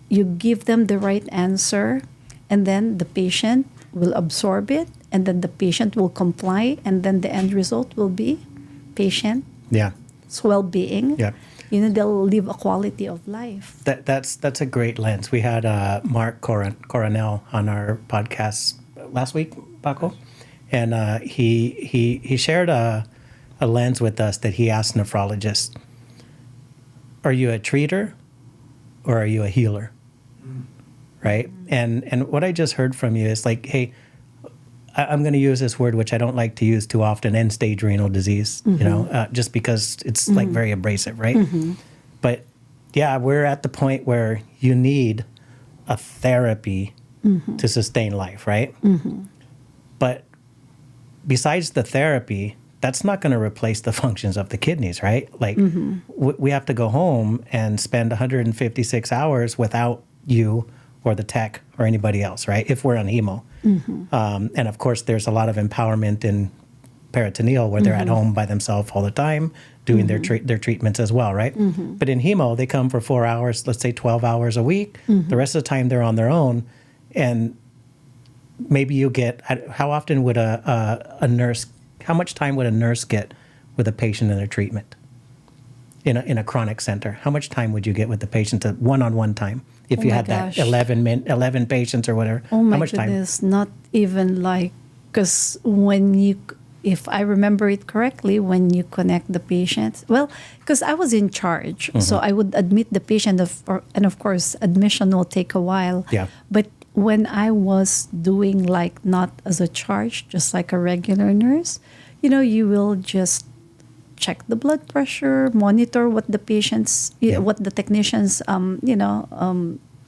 you give them the right answer, and then the patient will absorb it, and then the patient will comply, and then the end result will be patient's well-being. They'll live a quality of life. That's a great lens. We had Mark Coronel on our podcast last week, Paco, and he shared a lens with us that he asked nephrologists: are you a treater or are you a healer? Right? And what I just heard from you is like, hey, I'm going to use this word, which I don't like to use too often, end-stage renal disease, just because it's like very abrasive, right? But yeah, we're at the point where you need a therapy to sustain life, right? But besides the therapy, that's not going to replace the functions of the kidneys, right? Like we have to go home and spend 156 hours without you or the tech or anybody else, right? If we're on hemo. And of course, there's a lot of empowerment in peritoneal where they're at home by themselves all the time doing their treatments as well, right? But in hemo, they come for 4 hours, let's say 12 hours a week. The rest of the time they're on their own. And maybe you get, how often would a nurse, how much time would a nurse get with a patient in their treatment in a chronic center? How much time would you get with the patient, one-on-one time, if you had that 11 patients or whatever? Oh my how much goodness, time? not even like, because if I remember it correctly, when you connect the patient, well, because I was in charge, so I would admit the patient, and of course, admission will take a while. Yeah. But when I was doing like not as a charge, just like a regular nurse, you will just check the blood pressure, monitor what the patients, what the technicians,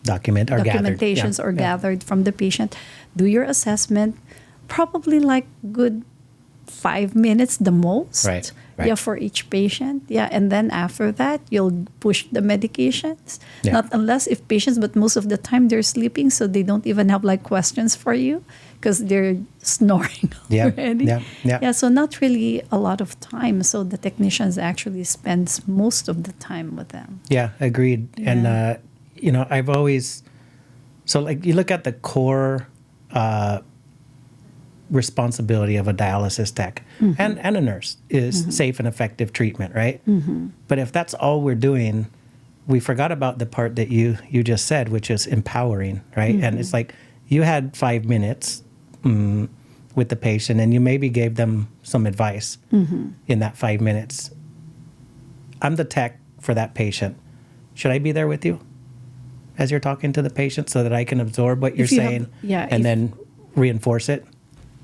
documentations are gathered from the patient, do your assessment, probably like good 5 minutes the most. Right. Yeah, for each patient. Yeah, and then after that, you'll push the medications. Yeah. Not unless if patients, but most of the time they're sleeping, so they don't even have like questions for you because they're snoring already. Yeah, so not really a lot of time. So the technicians actually spends most of the time with them. Yeah, agreed. Yeah. And, I've always, so like you look at the core responsibility of a dialysis tech and a nurse is safe and effective treatment, right? But if that's all we're doing, we forgot about the part that you just said, which is empowering, right? And it's like you had 5 minutes with the patient and you maybe gave them some advice in that 5 minutes. I'm the tech for that patient. Should I be there with you as you're talking to the patient so that I can absorb what you're saying and then reinforce it?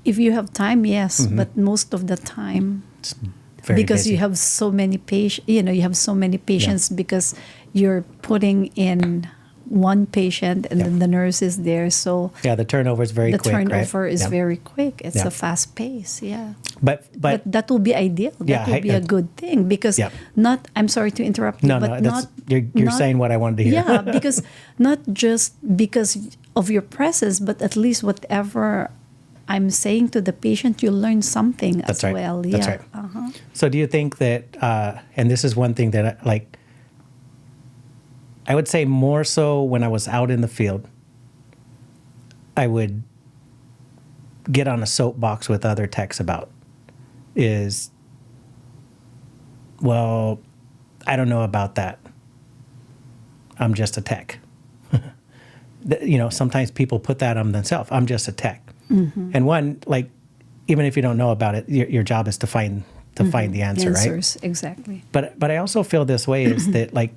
If you have time, yes, but most of the time, It's very because busy. you have so many patients, you have so many patients because you're putting in one patient and then the nurse is there. So Yeah, the turnover is very the quick, turnover right? is very quick. It's Yeah. a fast pace, yeah. But But that will be ideal. Yeah, That will be a good thing because I'm sorry to interrupt you, no, but that's, not, you're not- saying what I wanted to hear. Yeah, because not just because of your presence, but at least whatever I'm saying to the patient, you learn something That's as right. well. That's Yeah. right. So do you think that, and this is one thing that I would say more so when I was out in the field, I would get on a soapbox with other techs about is, well, I don't know about that. I'm just a tech. Sometimes people put that on themselves. I'm just a tech. And one, like, even if you don't know about it, your job is to find the answer, Answers, right? exactly. But I also feel this way is that, like,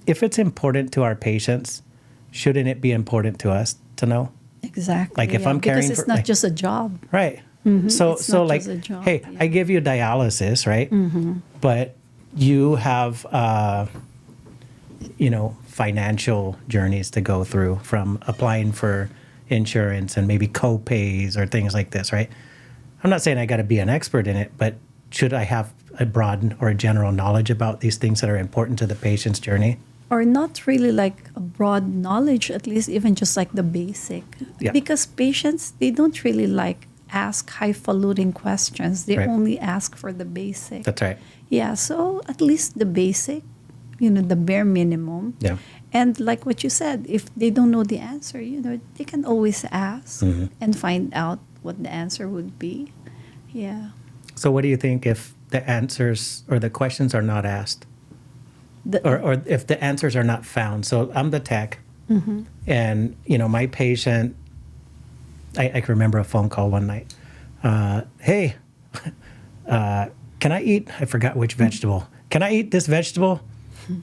if it's important to our patients, shouldn't it be important to us to know? Exactly. Like if I'm caring because it's for- not like- just a job. Right. So It's not like, just a job, hey, yeah. I give you dialysis, right? But you have, financial journeys to go through from applying for insurance and maybe co-pays or things like this, right? I'm not saying I got to be an expert in it, but should I have a broad or a general knowledge about these things that are important to the patient's journey? Or not really like a broad knowledge, at least even just like the basic. Yeah. Because patients, they don't really like ask highfalutin questions. They Right. only ask for the basic. That's right. Yeah, so at least the basic, the bare minimum. Yeah. And like what you said, if they don't know the answer, they can always ask and find out what the answer would be. Yeah. So what do you think if the answers or the questions are not asked? Or if the answers are not found? So I'm the tech, and my patient. I can remember a phone call one night. Hey, can I eat? I forgot which vegetable. Can I eat this vegetable?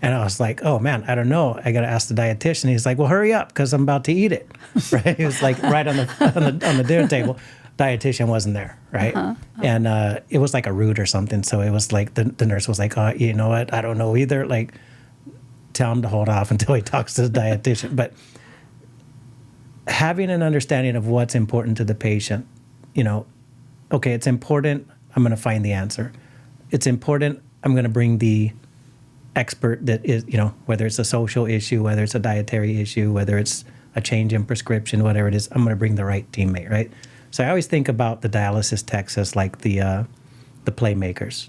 And I was like, oh man, I don't know. I got to ask the dietitian. He's like, well, hurry up because I'm about to eat it. Right? He was like right on the dinner table. Dietitian wasn't there, right? And it was like a root or something. So it was like the nurse was like, oh, you know what? I don't know either. Like, tell him to hold off until he talks to the dietitian. But having an understanding of what's important to the patient, okay, it's important, I'm going to find the answer. It's important, I'm going to bring the expert that is, whether it's a social issue, whether it's a dietary issue, whether it's a change in prescription, whatever it is, I'm going to bring the right teammate, right? So I always think about the dialysis techs as like the playmakers.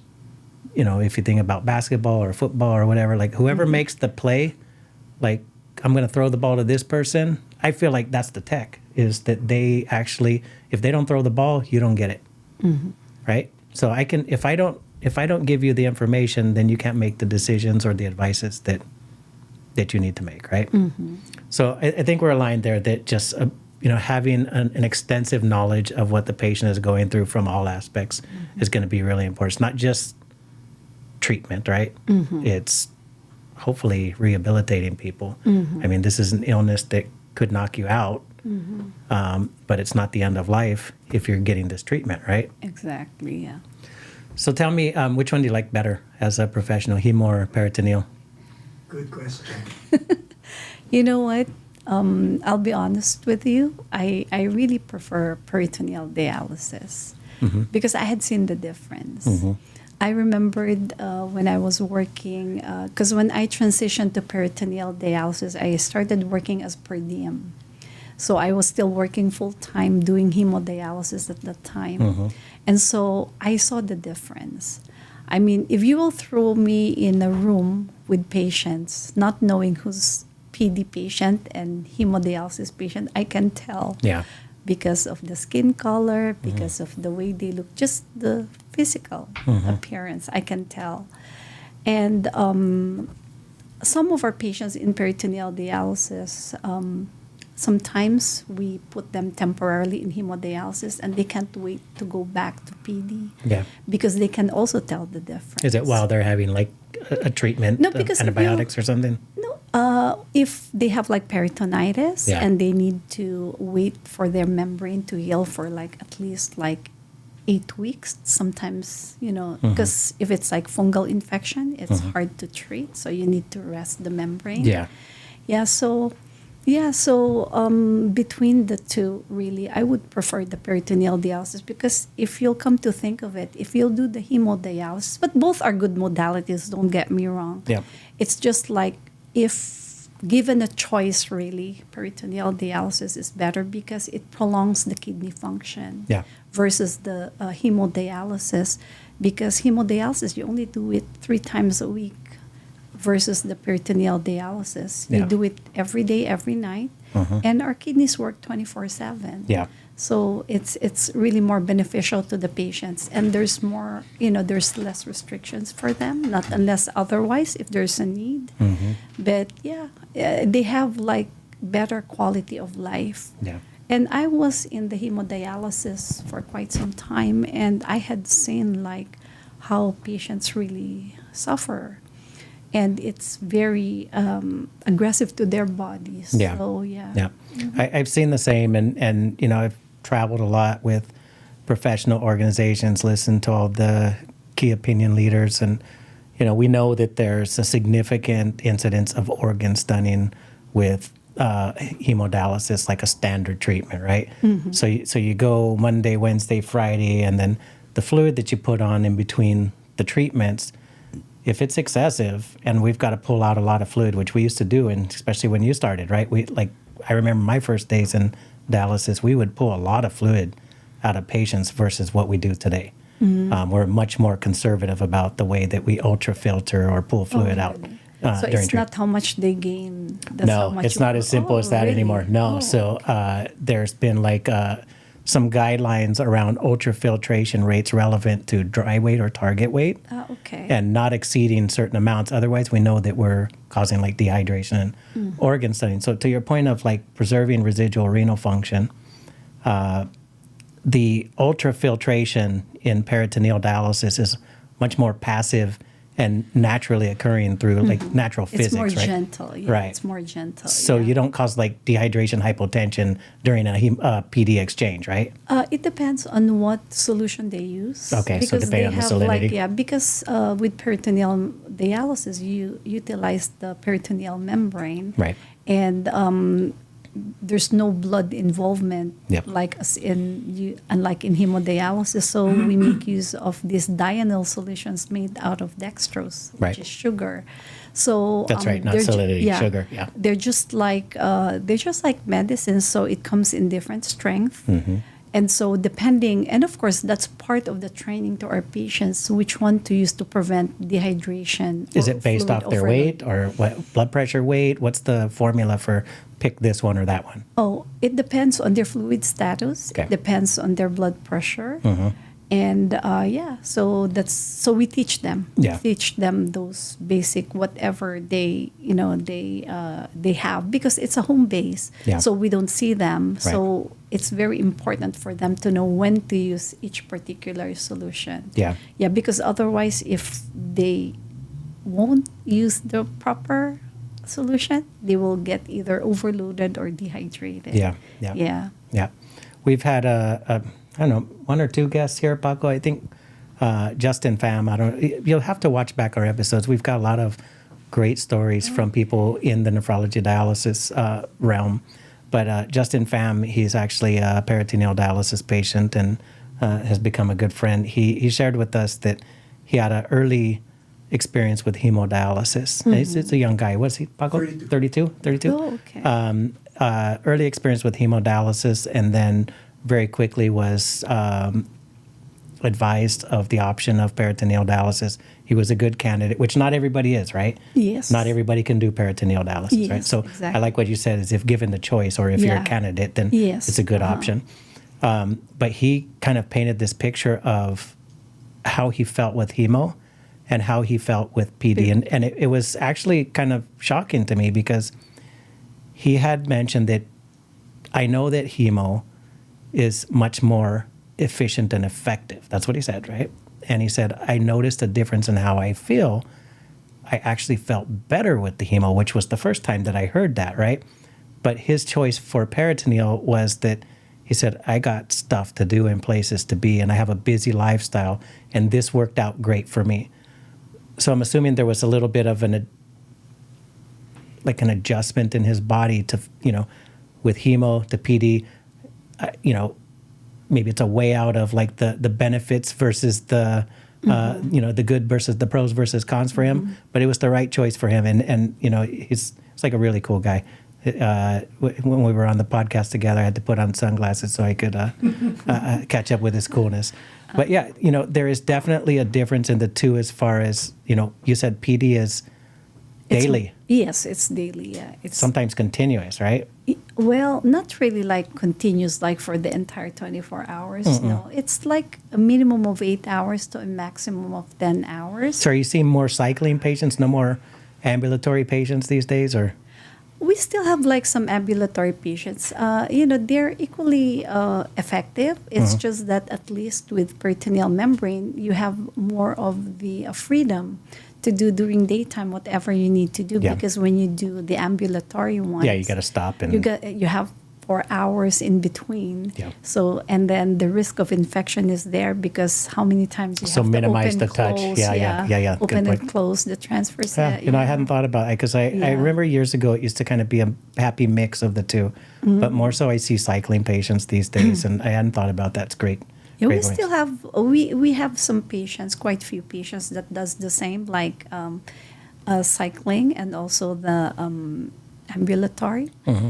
If you think about basketball or football or whatever, like whoever makes the play, like I'm going to throw the ball to this person, I feel like that's the tech, is that they actually, if they don't throw the ball, you don't get it, right? So if I don't give you the information, then you can't make the decisions or the advices that you need to make, right? So I think we're aligned there that just, having an extensive knowledge of what the patient is going through from all aspects is going to be really important. It's not just treatment, right? It's hopefully rehabilitating people. I mean, this is an illness that could knock you out, but it's not the end of life if you're getting this treatment, right? Exactly, yeah. So tell me, which one do you like better as a professional, hemo or peritoneal? Good question. You know what? I'll be honest with you. I really prefer peritoneal dialysis because I had seen the difference. I remembered when I was working, because when I transitioned to peritoneal dialysis, I started working as per diem. So I was still working full-time doing hemodialysis at that time. And so I saw the difference. I mean, if you will throw me in a room with patients, not knowing who's PD patient and hemodialysis patient, I can tell. Yeah. Because of the skin color, because of the way they look, just the physical appearance, I can tell. And some of our patients in peritoneal dialysis, sometimes we put them temporarily in hemodialysis and they can't wait to go back to PD. Yeah. Because they can also tell the difference. Is it while they're having like a treatment, No, because antibiotics or something? No, if they have like peritonitis and they need to wait for their membrane to heal for like at least like 8 weeks, sometimes, because if it's like fungal infection, it's hard to treat. So you need to rest the membrane. Yeah. So between the two, really, I would prefer the peritoneal dialysis because if you'll come to think of it, if you'll do the hemodialysis, but both are good modalities, don't get me wrong. Yeah. It's just like if given a choice, really, peritoneal dialysis is better because it prolongs the kidney function versus the hemodialysis, because hemodialysis, you only do it 3 times a week versus the peritoneal dialysis. You do it every day, every night, and our kidneys work 24/7. Yeah. So it's really more beneficial to the patients, and there's more, there's less restrictions for them, not unless otherwise if there's a need. But they have like better quality of life. Yeah. And I was in the hemodialysis for quite some time, and I had seen like how patients really suffer. And it's very aggressive to their bodies. Yeah. So, I've seen the same, and I've traveled a lot with professional organizations, listened to all the key opinion leaders, and we know that there's a significant incidence of organ stunning with hemodialysis, like a standard treatment, right? So you go Monday, Wednesday, Friday, and then the fluid that you put on in between the treatments, if it's excessive and we've got to pull out a lot of fluid, which we used to do, and especially when you started, right? I remember my first days in dialysis, we would pull a lot of fluid out of patients versus what we do today. We're much more conservative about the way that we ultrafilter or pull fluid out. So it's not how much they gain. That's how No, much it's not as simple as that really? anymore. No, Oh. so there's been like some guidelines around ultrafiltration rates relevant to dry weight or target weight, Okay. and not exceeding certain amounts. Otherwise, we know that we're causing like dehydration and organ stunning. So to your point of like preserving residual renal function, the ultrafiltration in peritoneal dialysis is much more passive and naturally occurring through like natural physics, It's more right? gentle. Yeah, Right. It's more gentle. So you don't cause like dehydration, hypotension during a PD exchange, right? It depends on what solution they use. Okay, so because depending on the salinity. because with peritoneal dialysis, you utilize the peritoneal membrane. Right. And there's no blood involvement, Yep. like as unlike in hemodialysis. So we make use of these dianyl solutions made out of dextrose, which Right. is sugar. So That's right, not they're solidity, sugar, yeah. they're just like medicine. So it comes in different strength. Mm-hmm. And so depending, and of course, that's part of the training to our patients, which one to use to prevent dehydration. Is or it based fluid off their overload. weight or what blood pressure, weight? What's the formula for pick this one or that one? Oh, it depends on their fluid status. Okay. It depends on their blood pressure. Mm-hmm. And so we teach them. Yeah. We teach them those basic whatever they have, because it's a home base. Yeah. So we don't see them. Right. So it's very important for them to know when to use each particular solution. Yeah. Yeah, because otherwise, if they won't use the proper solution, they will get either overloaded or dehydrated. Yeah, yeah. Yeah. Yeah. We've had I don't know, one or two guests here, Paco. I think Justin Pham. You'll have to watch back our episodes. We've got a lot of great stories from people in the nephrology dialysis realm. But Justin Pham, he's actually a peritoneal dialysis patient and has become a good friend. He shared with us that he had an early experience with hemodialysis. Mm-hmm. It's a young guy. What's he, Paco? 32? Oh, okay. Early experience with hemodialysis, and then very quickly was advised of the option of peritoneal dialysis. He was a good candidate, which not everybody is, right? Yes. Not everybody can do peritoneal dialysis, right? Yes, So exactly. I like what you said, is if given the choice or if you're a Yeah. candidate, then Yes. it's a good option. But he kind of painted this picture of how he felt with hemo and how he felt with PD. And it was actually kind of shocking to me because he had mentioned that I know that hemo is much more efficient and effective. That's what he said, right? And he said, I noticed a difference in how I feel. I actually felt better with the hemo, which was the first time that I heard that, right? But his choice for peritoneal was that he said, I got stuff to do and places to be, and I have a busy lifestyle, and this worked out great for me. So I'm assuming there was a little bit of an adjustment in his body to, with hemo to PD, maybe it's a way out of like the benefits versus the, the good versus the pros versus cons for him, but it was the right choice for him. And he's like a really cool guy. When we were on the podcast together, I had to put on sunglasses so I could catch up with his coolness. But yeah, there is definitely a difference in the two as far as, you said PD is daily. Yes, it's daily. Yeah, it's Sometimes continuous, right? well, not really like continuous, like for the entire 24 hours. No, it's like a minimum of 8 hours to a maximum of 10 hours. So are you seeing more cycling patients, no more ambulatory patients these days, or? We still have like some ambulatory patients. They're equally effective. It's just that at least with peritoneal membrane, you have more of the freedom to do during daytime whatever you need to do. Yeah. Because when you do the ambulatory ones, Yeah, you got to stop and you have 4 hours in between. Yeah. So, and then the risk of infection is there because how many times you So have minimize to the open, touch. close, Yeah. Good open and point. close the transfers. Yeah, I hadn't thought about it because I Yeah. remember years ago it used to kind of be a happy mix of the two, but more so I see cycling patients these days, and I hadn't thought about that. It's great. Yeah, we Great points. still have we have some patients, quite few patients that does the same, like cycling and also the ambulatory,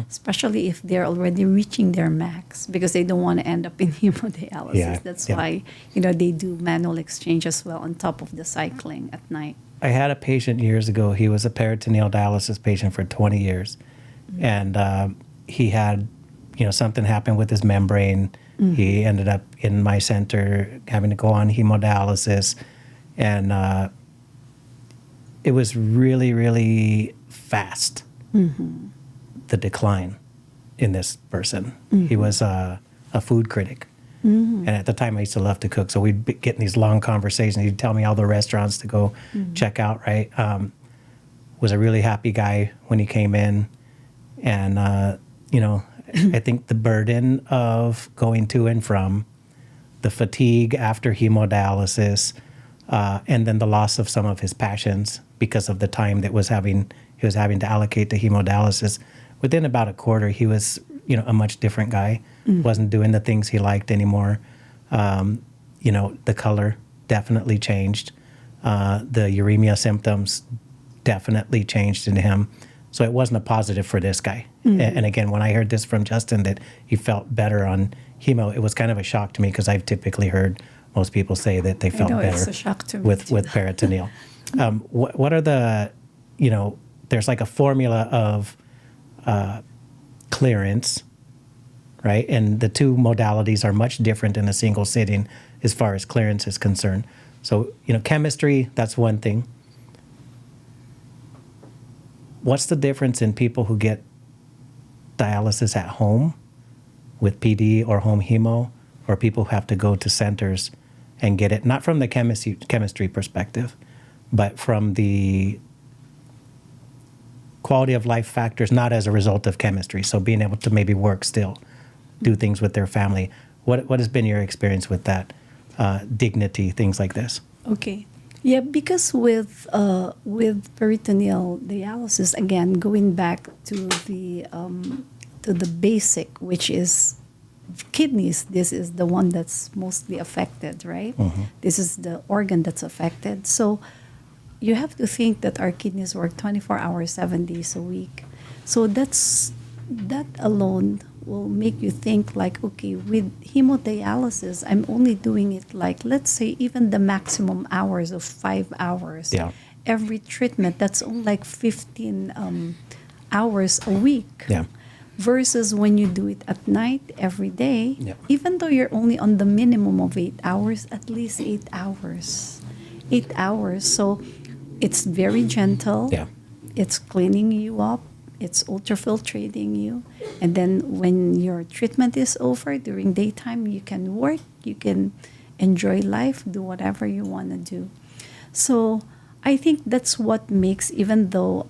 especially if they're already reaching their max because they don't want to end up in hemodialysis. Yeah, That's yeah. why they do manual exchange as well on top of the cycling at night. I had a patient years ago. He was a peritoneal dialysis patient for 20 years, and he had, something happened with his membrane. He ended up in my center having to go on hemodialysis, and it was really, really fast. The decline in this person. He was a food critic. And at the time, I used to love to cook. So we'd get in these long conversations. He'd tell me all the restaurants to go check out, right? Was a really happy guy when he came in. And, I think the burden of going to and from, the fatigue after hemodialysis, and then the loss of some of his passions because of the time that he was having to allocate to hemodialysis within about a quarter, he was, a much different guy. Wasn't doing the things he liked anymore. The color definitely changed. The uremia symptoms definitely changed in him. So it wasn't a positive for this guy. And again, when I heard this from Justin, that he felt better on hemo, it was kind of a shock to me, because I've typically heard most people say that they felt better it's a shock to me with peritoneal. What are the, there's like a formula of clearance, right? And the two modalities are much different in a single sitting as far as clearance is concerned. So, chemistry, that's one thing. What's the difference in people who get dialysis at home with PD or home hemo, or people who have to go to centers and get it, not from the chemistry perspective, but from the quality of life factors, not as a result of chemistry? So being able to maybe work still, do things with their family. What has been your experience with that? Dignity, things like this. Okay. Yeah, because with peritoneal dialysis, again, going back to the basic, which is kidneys, this is the one that's mostly affected, right? This is the organ that's affected. So you have to think that our kidneys work 24 hours, 7 days a week. So that alone will make you think like, okay, with hemodialysis, I'm only doing it like, let's say, even the maximum hours of 5 hours. Yeah. Every treatment, that's only like 15 hours a week. Yeah. Versus when you do it at night every day, Yeah. even though you're only on the minimum of 8 hours, at least 8 hours. 8 hours. So it's very gentle. Yeah. It's cleaning you up. It's ultrafiltrating you. And then when your treatment is over during daytime, you can work, you can enjoy life, do whatever you want to do. So I think that's what makes, even though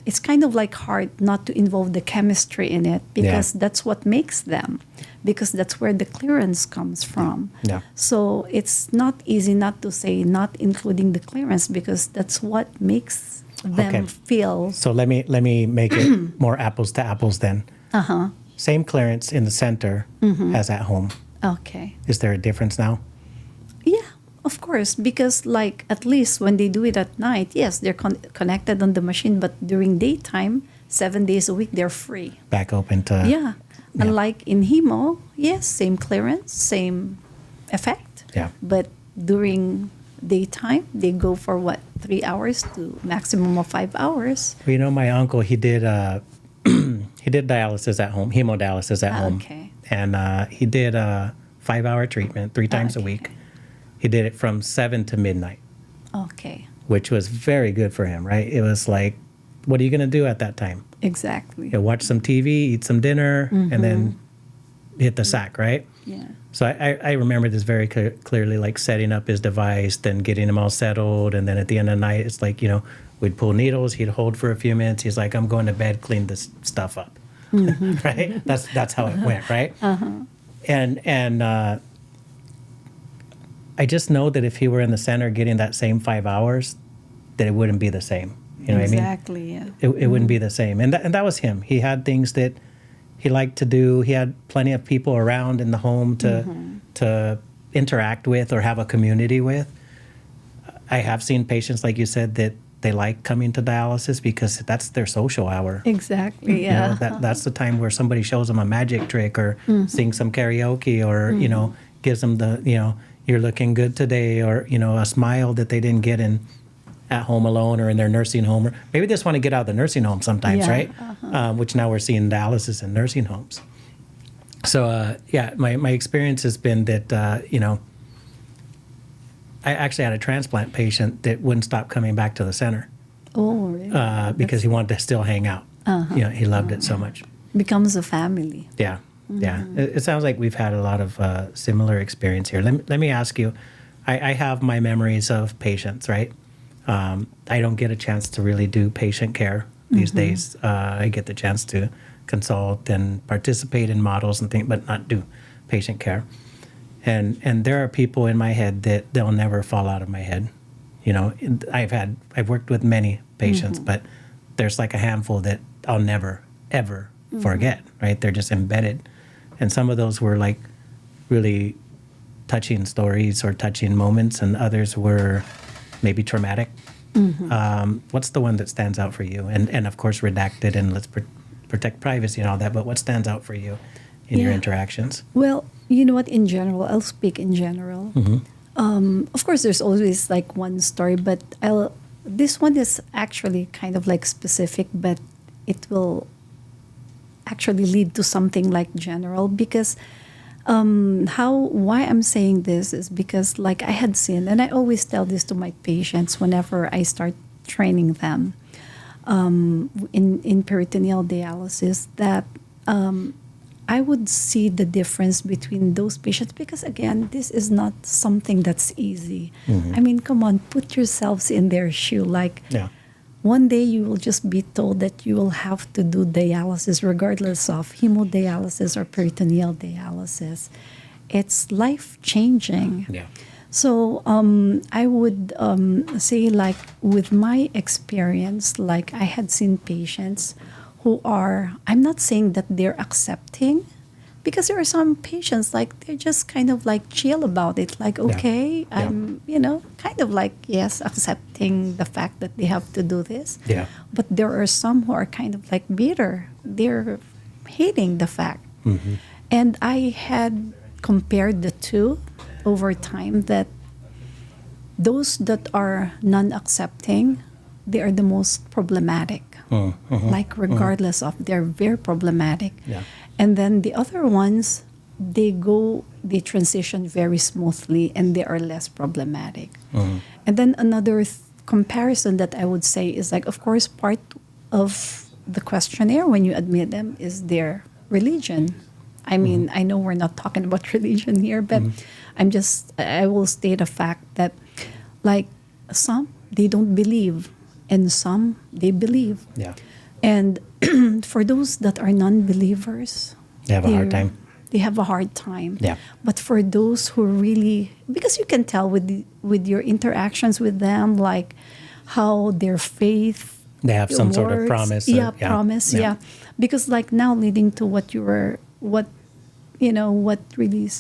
it's kind of like hard not to involve the chemistry in it, because that's what makes them, because that's where the clearance comes from. Yeah. So it's not easy not to say not including the clearance, because that's what makes them feel. So let me make it more apples to apples then. Same clearance in the center as at home. Okay. Is there a difference now? Yeah, of course, because like at least when they do it at night, yes, they're connected on the machine, but during daytime, 7 days a week, they're free. Back open to... Yeah. Unlike in hemo, yes, same clearance, same effect. Yeah. But during daytime, they go for 3 hours to maximum of 5 hours. Well, my uncle, he did he did dialysis at home, hemodialysis at home. Okay. And he did a 5-hour treatment 3 times a week. He did it from 7 to midnight. Okay. Which was very good for him, right? It was like, what are you going to do at that time? Exactly. Watch some TV, eat some dinner, and then hit the sack, right? Yeah. So I remember this very clearly, like setting up his device, then getting him all settled. And then at the end of the night, it's like, we'd pull needles, he'd hold for a few minutes. He's like, I'm going to bed, clean this stuff up. Right? That's how it went, right? And I just know that if he were in the center getting that same 5 hours, that it wouldn't be the same. You know what I mean? Exactly, yeah. It wouldn't be the same. And that was him. He had things that he liked to do. He had plenty of people around in the home to interact with or have a community with. I have seen patients, like you said, that they like coming to dialysis because that's their social hour. Exactly, yeah. That's the time where somebody shows them a magic trick or sings some karaoke or, gives them the, you're looking good today, or, a smile that they didn't get at home alone or in their nursing home. Or maybe they just want to get out of the nursing home sometimes, right? Which now we're seeing dialysis in nursing homes. So, my experience has been that, I actually had a transplant patient that wouldn't stop coming back to the center. Oh, really? Because he wanted to still hang out. He loved it so much. Becomes a family. Yeah. Yeah. It sounds like we've had a lot of similar experience here. Let me ask you, I have my memories of patients, right? I don't get a chance to really do patient care these days. I get the chance to consult and participate in models and things, but not do patient care. And there are people in my head that they'll never fall out of my head. I've worked with many patients, but there's like a handful that I'll never ever forget, right? They're just embedded. And some of those were like really touching stories or touching moments, and others were maybe traumatic. What's the one that stands out for you? And of course, redacted and let's protect privacy and all that, but what stands out for you in your interactions? Well, you know what, in general, I'll speak in general. Of course, there's always like one story, but this one is actually kind of like specific, but it will actually lead to something like general, because why I'm saying this is because like I had seen, and I always tell this to my patients whenever I start training them in peritoneal dialysis, that I would see the difference between those patients, because again, this is not something that's easy. I mean, come on, put yourselves in their shoe. Like, one day you will just be told that you will have to do dialysis regardless of hemodialysis or peritoneal dialysis. It's life-changing. So I would say, like, with my experience, like I had seen patients who are, I'm not saying that they're accepting, because there are some patients, like, they're just kind of like chill about it. Like, okay, I'm, kind of like, yes, accepting the fact that they have to do this. But there are some who are kind of like bitter. They're hating the fact. And I had compared the two over time, that those that are non-accepting, they are the most problematic. Like, regardless of, they're very problematic. And then the other ones, they transition very smoothly and they are less problematic. And then another comparison that I would say is, like, of course, part of the questionnaire when you admit them is their religion. I mean, I know we're not talking about religion here, but I will state a fact that, like, some, they don't believe, and some, they believe. And for those that are non-believers, they have a hard time. They have a hard time. But for those who really, because you can tell with your interactions with them, like how their faith, they have some sort of promise. Promise. Because, like, now leading to what really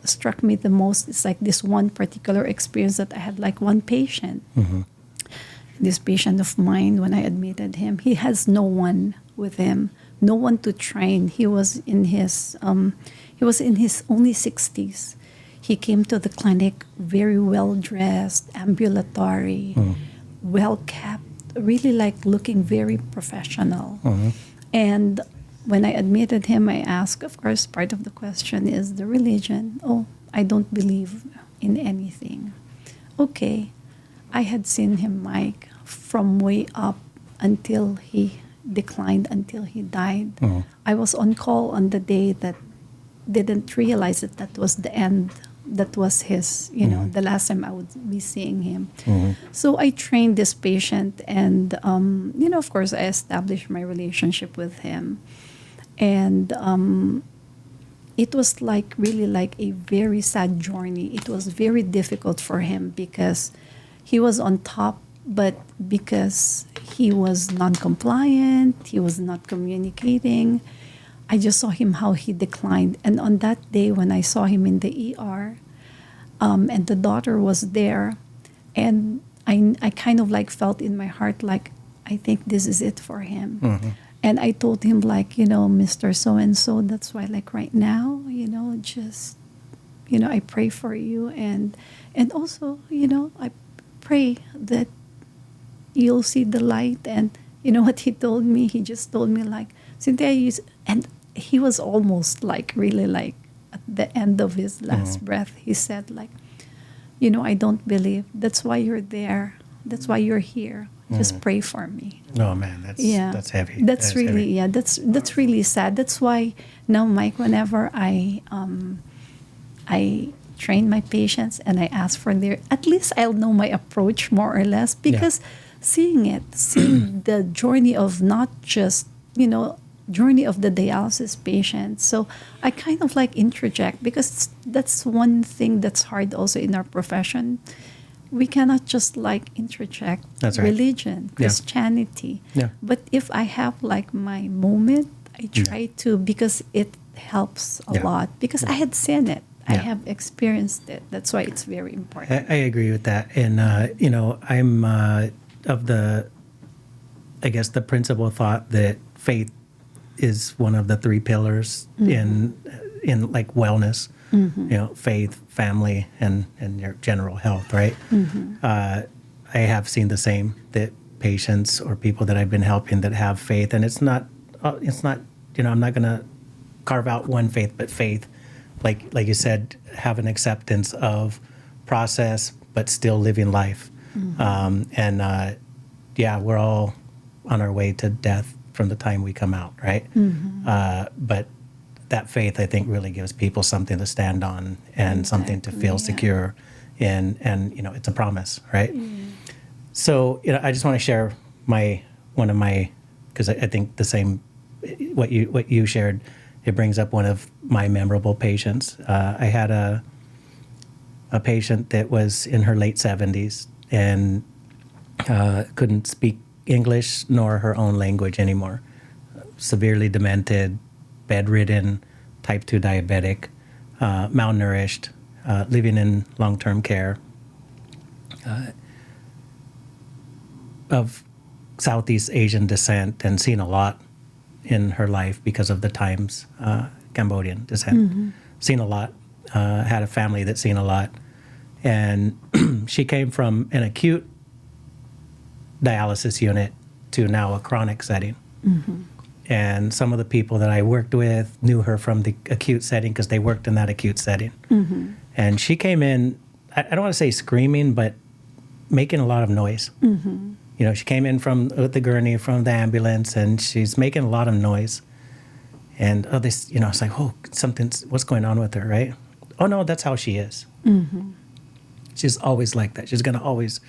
struck me the most is, like, this one particular experience that I had, like, one patient. This patient of mine, when I admitted him, he has no one with him, no one to train. He was in his only 60s. He came to the clinic very well dressed, ambulatory, well kept, really, like, looking very professional. And when I admitted him, I asked, of course, part of the question is the religion. Oh, I don't believe in anything. Okay. I had seen him, Mike, from way up until he declined, until he died. I was on call on the day that didn't realize that was the end. That was his, the last time I would be seeing him. So I trained this patient, and, of course, I established my relationship with him. And it was, like, really like a very sad journey. It was very difficult for him because he was on top, but because he was non-compliant, he was not communicating, I just saw him how he declined. And on that day when I saw him in the ER, and the daughter was there, and I kind of, like, felt in my heart, like, I think this is it for him. And I told him, like, Mr. So-and-so, that's why, like, right now, just, I pray for you. And also, I pray that you'll see the light. And you know what he told me? He just told me, like, Cynthia, and he was almost, like, really, like, at the end of his last breath. He said, like, I don't believe. That's why you're there. That's why you're here. Just pray for me. Oh man, that's heavy. That's really heavy. That's really sad. That's why now, Mike, whenever I train my patients and I ask for at least I'll know my approach more or less, because seeing the journey of not just, journey of the dialysis patient. So I kind of, like, interject, because that's one thing that's hard also in our profession. we cannot just like interject That's right. religion, Yeah. Christianity. Yeah. But if I have like my moment, I try to, because it helps a Yeah. lot, because I had seen it. I Yeah. have experienced it. That's why it's very important. I agree with that. And, I'm of the, I guess, the principal thought that faith is one of the three pillars in like wellness, faith, family, and your general health, right? I have seen the same, that patients or people that I've been helping that have faith, and it's not, I'm not going to carve out one faith, but faith, like you said, have an acceptance of process, but still living life. We're all on our way to death from the time we come out, right? But that faith, I think, really gives people something to stand on and something to feel secure in, and it's a promise, right? So, I just want to share because I think the same, what you shared, it brings up one of my memorable patients. I had a patient that was in her late 70s and couldn't speak English nor her own language anymore. Severely demented, bedridden, type 2 diabetic, malnourished, living in long-term care, of Southeast Asian descent, and seen a lot in her life because of the times, Cambodian descent. Seen a lot, had a family that's seen a lot. And she came from an acute dialysis unit to now a chronic setting. And some of the people that I worked with knew her from the acute setting because they worked in that acute setting. And she came in, I don't want to say screaming, but making a lot of noise. She came in with the gurney from the ambulance, and she's making a lot of noise. And it's like, what's going on with her, right? Oh no, that's how she is. She's always like that. She's going to always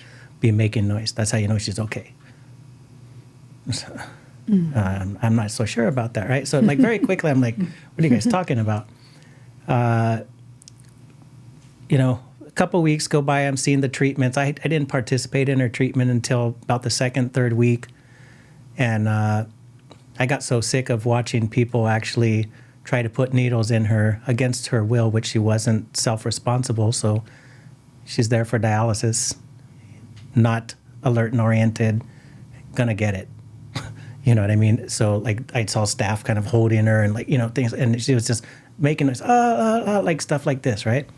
be making noise. That's how you know she's okay. I'm not so sure about that, right? So like very quickly, I'm like, what are you guys talking about? A couple weeks go by, I'm seeing the treatments. I didn't participate in her treatment until about the second, third week. And I got so sick of watching people actually try to put needles in her against her will, which she wasn't self-responsible. So she's there for dialysis, not alert and oriented, gonna get it. You know what I mean? So like I saw staff kind of holding her and things, and she was just making this, like stuff like this, right?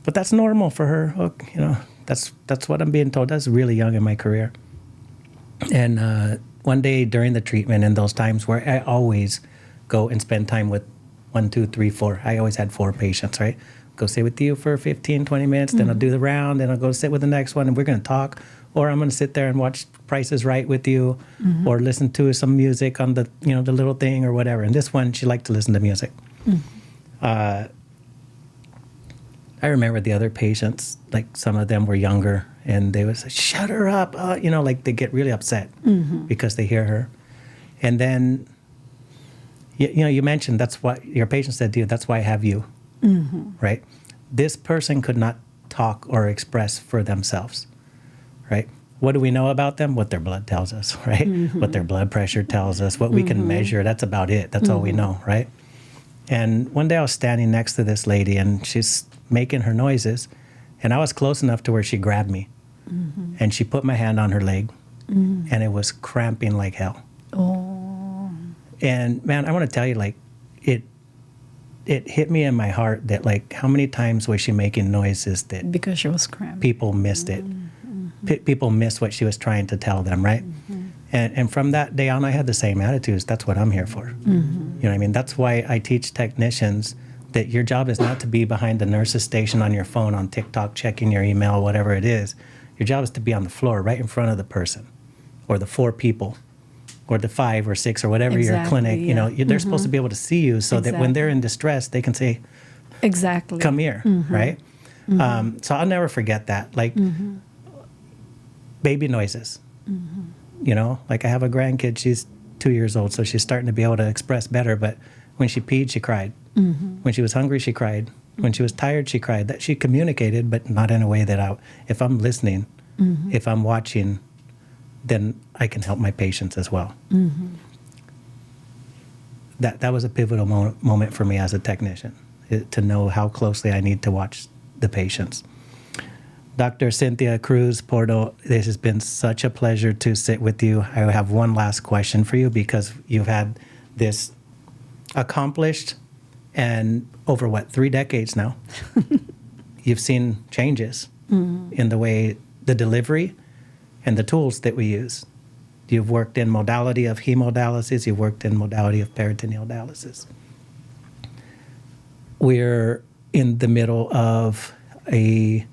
But that's normal for her. That's what I'm being told. That's really young in my career. And one day during the treatment, in those times where I always go and spend time with 1, 2, 3, 4. I always had 4 patients, right? Go sit with you for 15, 20 minutes, then I'll do the round, then I'll go sit with the next one, and we're going to talk. Or I'm going to sit there and watch Price is Right with you, or listen to some music on the, the little thing or whatever. And this one, she liked to listen to music. I remember the other patients, like some of them were younger, and they would say, shut her up, like they get really upset because they hear her. And then, you mentioned that's what your patient said to you, that's why I have you, right? This person could not talk or express for themselves, right? What do we know about them? What their blood tells us, right? What their blood pressure tells us, what we can measure, that's about it. That's all we know, right? And one day I was standing next to this lady, and she's making her noises, and I was close enough to where she grabbed me, and she put my hand on her leg, and it was cramping like hell. Oh. And man, I want to tell you, like, it hit me in my heart that, like, how many times was she making noises that Because she was cramped. people missed it. People missed what she was trying to tell them, right? And from that day on, I had the same attitudes. That's what I'm here for. You know what I mean? That's why I teach technicians that your job is not to be behind the nurse's station on your phone, on TikTok, checking your email, whatever it is. Your job is to be on the floor, right in front of the person, or the 4 people, or the 5 or 6, or whatever your clinic. Yeah. They're supposed to be able to see you so that when they're in distress, they can say, Exactly. come here, right? So I'll never forget that. Like, baby noises. Like I have a grandkid, she's 2 years old, so she's starting to be able to express better, but when she peed, she cried. When she was hungry, she cried. When she was tired, she cried. That she communicated, but not in a way that if I'm listening, if I'm watching, then I can help my patients as well. That was a pivotal moment for me as a technician, to know how closely I need to watch the patients. Dr. Cynthia Cruz-Porto, this has been such a pleasure to sit with you. I have one last question for you, because you've had this accomplished, and over 3 decades now, you've seen changes in the way the delivery and the tools that we use. You've worked in modality of hemodialysis. You've worked in modality of peritoneal dialysis. We're in the middle of an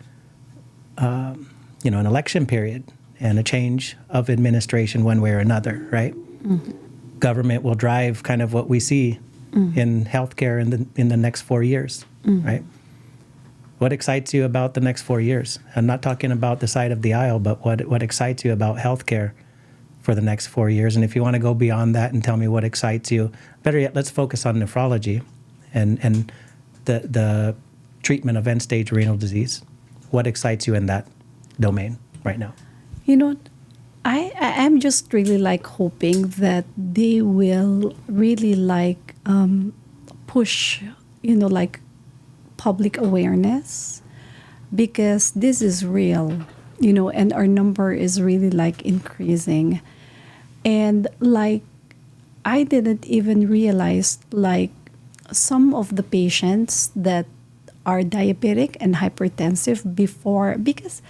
election period and a change of administration one way or another, right? Government will drive kind of what we see in healthcare in the next 4 years, right? What excites you about the next 4 years? I'm not talking about the side of the aisle, but what excites you about healthcare for the next 4 years? And if you want to go beyond that and tell me what excites you, better yet, let's focus on nephrology and the treatment of end-stage renal disease. What excites you in that domain right now? I'm just really hoping that they will really push, public awareness, because this is real, and our number is really increasing. And I didn't even realize some of the patients that are diabetic and hypertensive before, because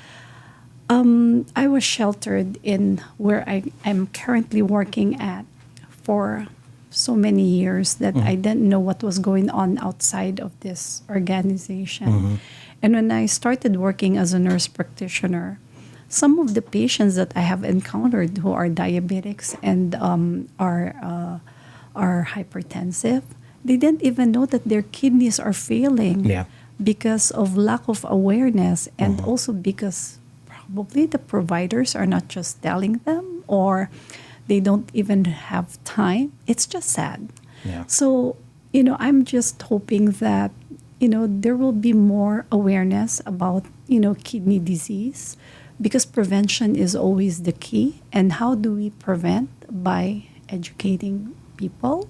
I was sheltered in where I'm currently working at for so many years that I didn't know what was going on outside of this organization. And when I started working as a nurse practitioner, some of the patients that I have encountered who are diabetics and are hypertensive, they didn't even know that their kidneys are failing because of lack of awareness, and also because probably the providers are not just telling them, or they don't even have time. It's just sad. So, I'm just hoping that, there will be more awareness about, kidney disease, because prevention is always the key. And how do we prevent? By educating people.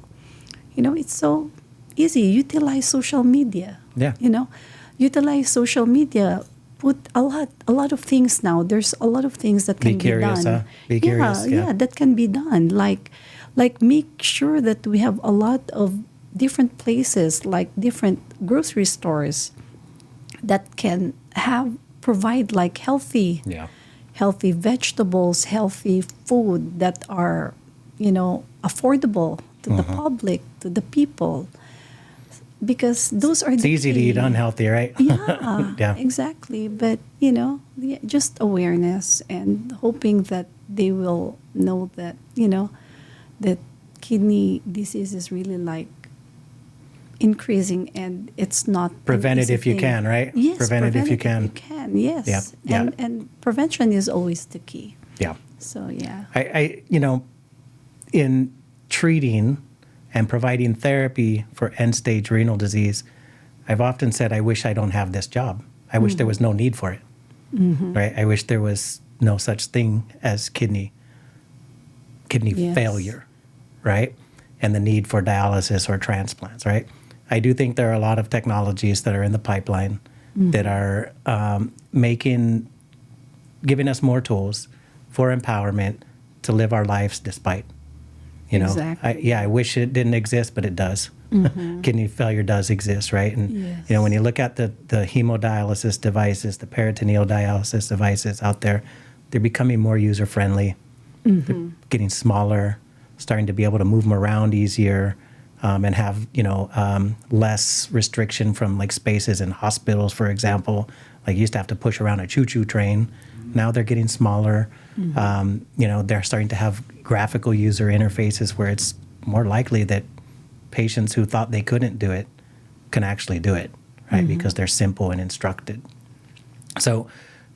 It's so easy. Utilize social media. Utilize social media. Put a lot of things now. There's a lot of things that can be done. Be curious. That can be done. Like make sure that we have a lot of different places, like different grocery stores that can provide healthy vegetables, healthy food that are, affordable to the public, to the people. Because those are it's easy to eat unhealthy, right? Exactly. But, just awareness, and hoping that they will know that, that kidney disease is really increasing, and it's not prevent it if you can, right? Yes, prevent it if you can. Yes. And prevention is always the key. So I in treating and providing therapy for end-stage renal disease, I've often said, I wish I don't have this job. I wish there was no need for it, right? I wish there was no such thing as kidney failure, right? And the need for dialysis or transplants, right? I do think there are a lot of technologies that are in the pipeline that are giving us more tools for empowerment to live our lives despite. Exactly. I wish it didn't exist, but it does. Kidney failure does exist, right? And when you look at the hemodialysis devices, the peritoneal dialysis devices out there, they're becoming more user-friendly. They're getting smaller, starting to be able to move them around easier, and have less restriction from spaces in hospitals, for example. You used to have to push around a choo-choo train. Now they're getting smaller. They're starting to have graphical user interfaces where it's more likely that patients who thought they couldn't do it can actually do it, right? Because they're simple and instructed. So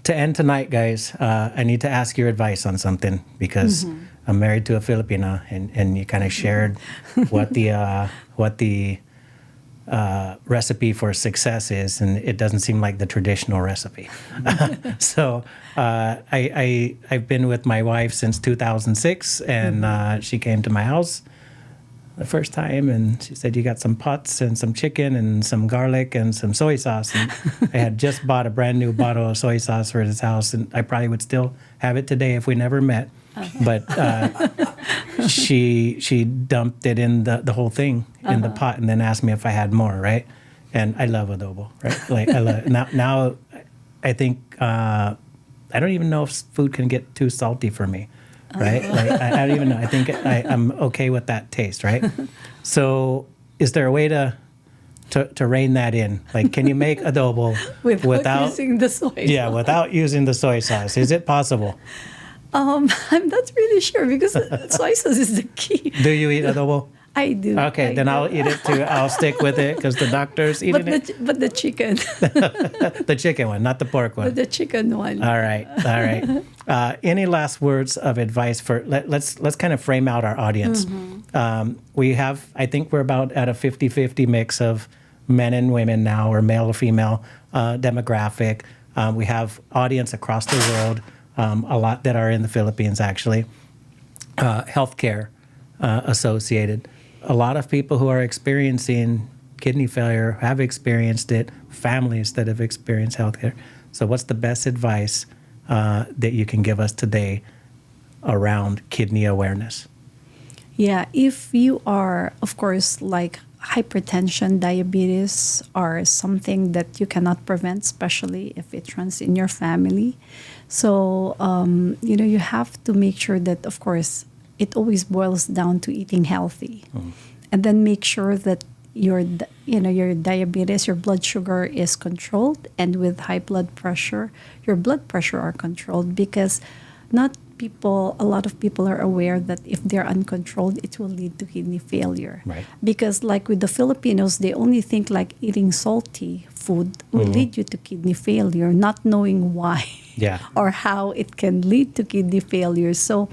to end tonight, guys, I need to ask your advice on something, because I'm married to a Filipina, and you kind of shared what the recipe for success is, and it doesn't seem like the traditional recipe. So I've been with my wife since 2006, and she came to my house the first time, and she said, "You got some pots and some chicken and some garlic and some soy sauce." And I had just bought a brand new bottle of soy sauce for this house, and I probably would still have it today if we never met. But she dumped it in the whole thing in the pot, and then asked me if I had more, right? And I love adobo, right? Like I love now. I think I don't even know if food can get too salty for me, right? Like I don't even know. I think I'm okay with that taste, right? So, is there a way to rein that in? Like, can you make adobo without using the soy sauce? Yeah, without using the soy sauce. Is it possible? I'm not really sure because soy sauce is the key. Do you eat adobo? I do. Okay, then I'll eat it too. I'll stick with it because the doctor's eating it. But the chicken. The chicken one, not the pork one. But the chicken one. All right. Any last words of advice for? Let's kind of frame out our audience. We have, I think we're about at a 50-50 mix of men and women now, or male or female demographic. We have audience across the world. A lot that are in the Philippines, actually. Healthcare associated. A lot of people who are experiencing kidney failure have experienced it, families that have experienced healthcare. So what's the best advice that you can give us today around kidney awareness? Yeah, if you are, of course, like hypertension, diabetes are something that you cannot prevent, especially if it runs in your family. So, you have to make sure that, of course, it always boils down to eating healthy. And then make sure that your diabetes, your blood sugar is controlled, and with high blood pressure, your blood pressure are controlled, because a lot of people are aware that if they're uncontrolled, it will lead to kidney failure. Right. Because like with the Filipinos, they only think like eating salty food will lead you to kidney failure, not knowing why or how it can lead to kidney failure. So,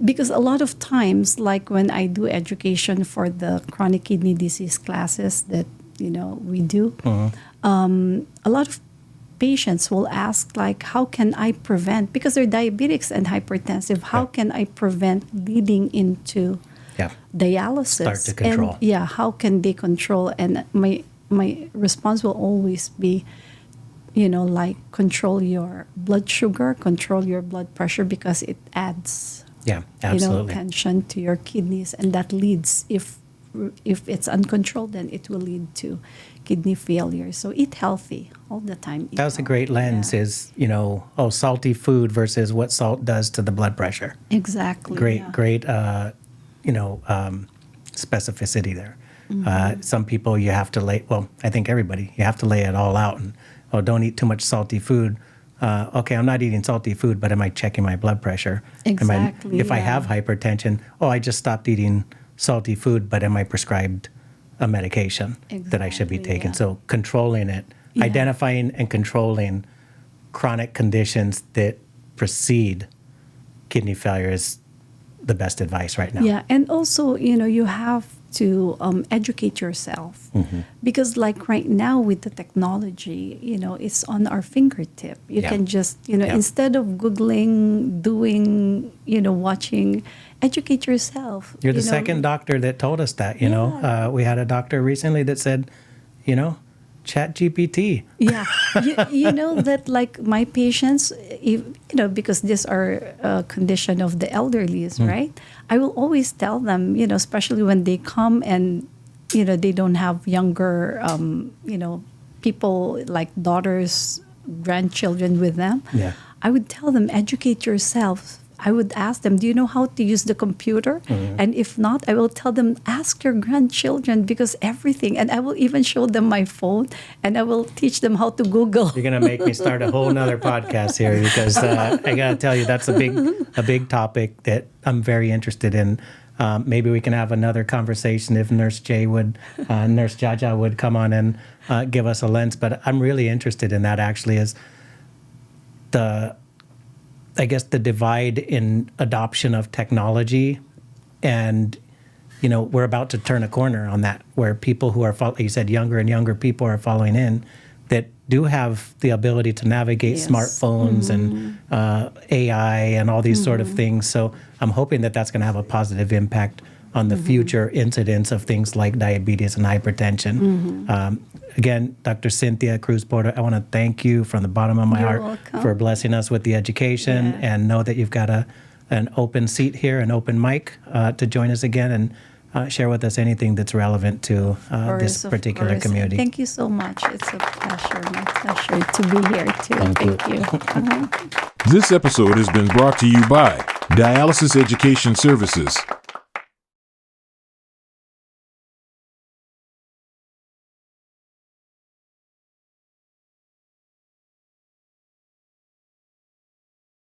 because a lot of times, like when I do education for the chronic kidney disease classes that, we do, a lot of patients will ask, like, how can I prevent, because they're diabetics and hypertensive, how can I prevent leading into dialysis? Start to control. And, how can they control? And my response will always be, like, control your blood sugar, control your blood pressure, because it adds, absolutely, tension to your kidneys, and that leads, if it's uncontrolled, then it will lead to kidney failure. So eat healthy all the time. That was a great lens, is, salty food versus what salt does to the blood pressure. Exactly. Great, specificity there. Some people you have to lay, I think everybody, you have to lay it all out, and, don't eat too much salty food. Okay, I'm not eating salty food, but am I checking my blood pressure? Exactly. If I have hypertension, I just stopped eating salty food, but am I prescribed a medication that I should be taking? So controlling it, identifying and controlling chronic conditions that precede kidney failure is the best advice right now. Yeah, and also, you have to educate yourself, because like right now with the technology, it's on our fingertip. You can just, instead of Googling, doing, watching, educate yourself. You're the second doctor that told us that, we had a doctor recently that said, Chat GPT. Yeah. you know that, like, my patients, because these are a condition of the elderly, right? I will always tell them, especially when they come and, they don't have younger, people like daughters, grandchildren with them. Yeah. I would tell them, educate yourself. I would ask them, do you know how to use the computer? And if not, I will tell them, ask your grandchildren, because everything, and I will even show them my phone, and I will teach them how to Google. You're going to make me start a whole nother podcast here, because I got to tell you, that's a big topic that I'm very interested in. Maybe we can have another conversation if Nurse Jaja would come on and give us a lens. But I'm really interested in that, actually, is the divide in adoption of technology and we're about to turn a corner on that, where people who are, you said, younger and younger people are following in that do have the ability to navigate Yes. smartphones and AI and all these sort of things. So I'm hoping that that's going to have a positive impact on the future incidence of things like diabetes and hypertension. Again, Dr. Cynthia Cruz-Porto, I want to thank you from the bottom of my You're heart welcome. for blessing us with the education, Yeah. and know that you've got an open seat here, an open mic to join us again and share with us anything that's relevant to this Of particular course. community. Thank you so much. It's a pleasure, my pleasure to be here too. Thank you. This episode has been brought to you by Dialysis Education Services.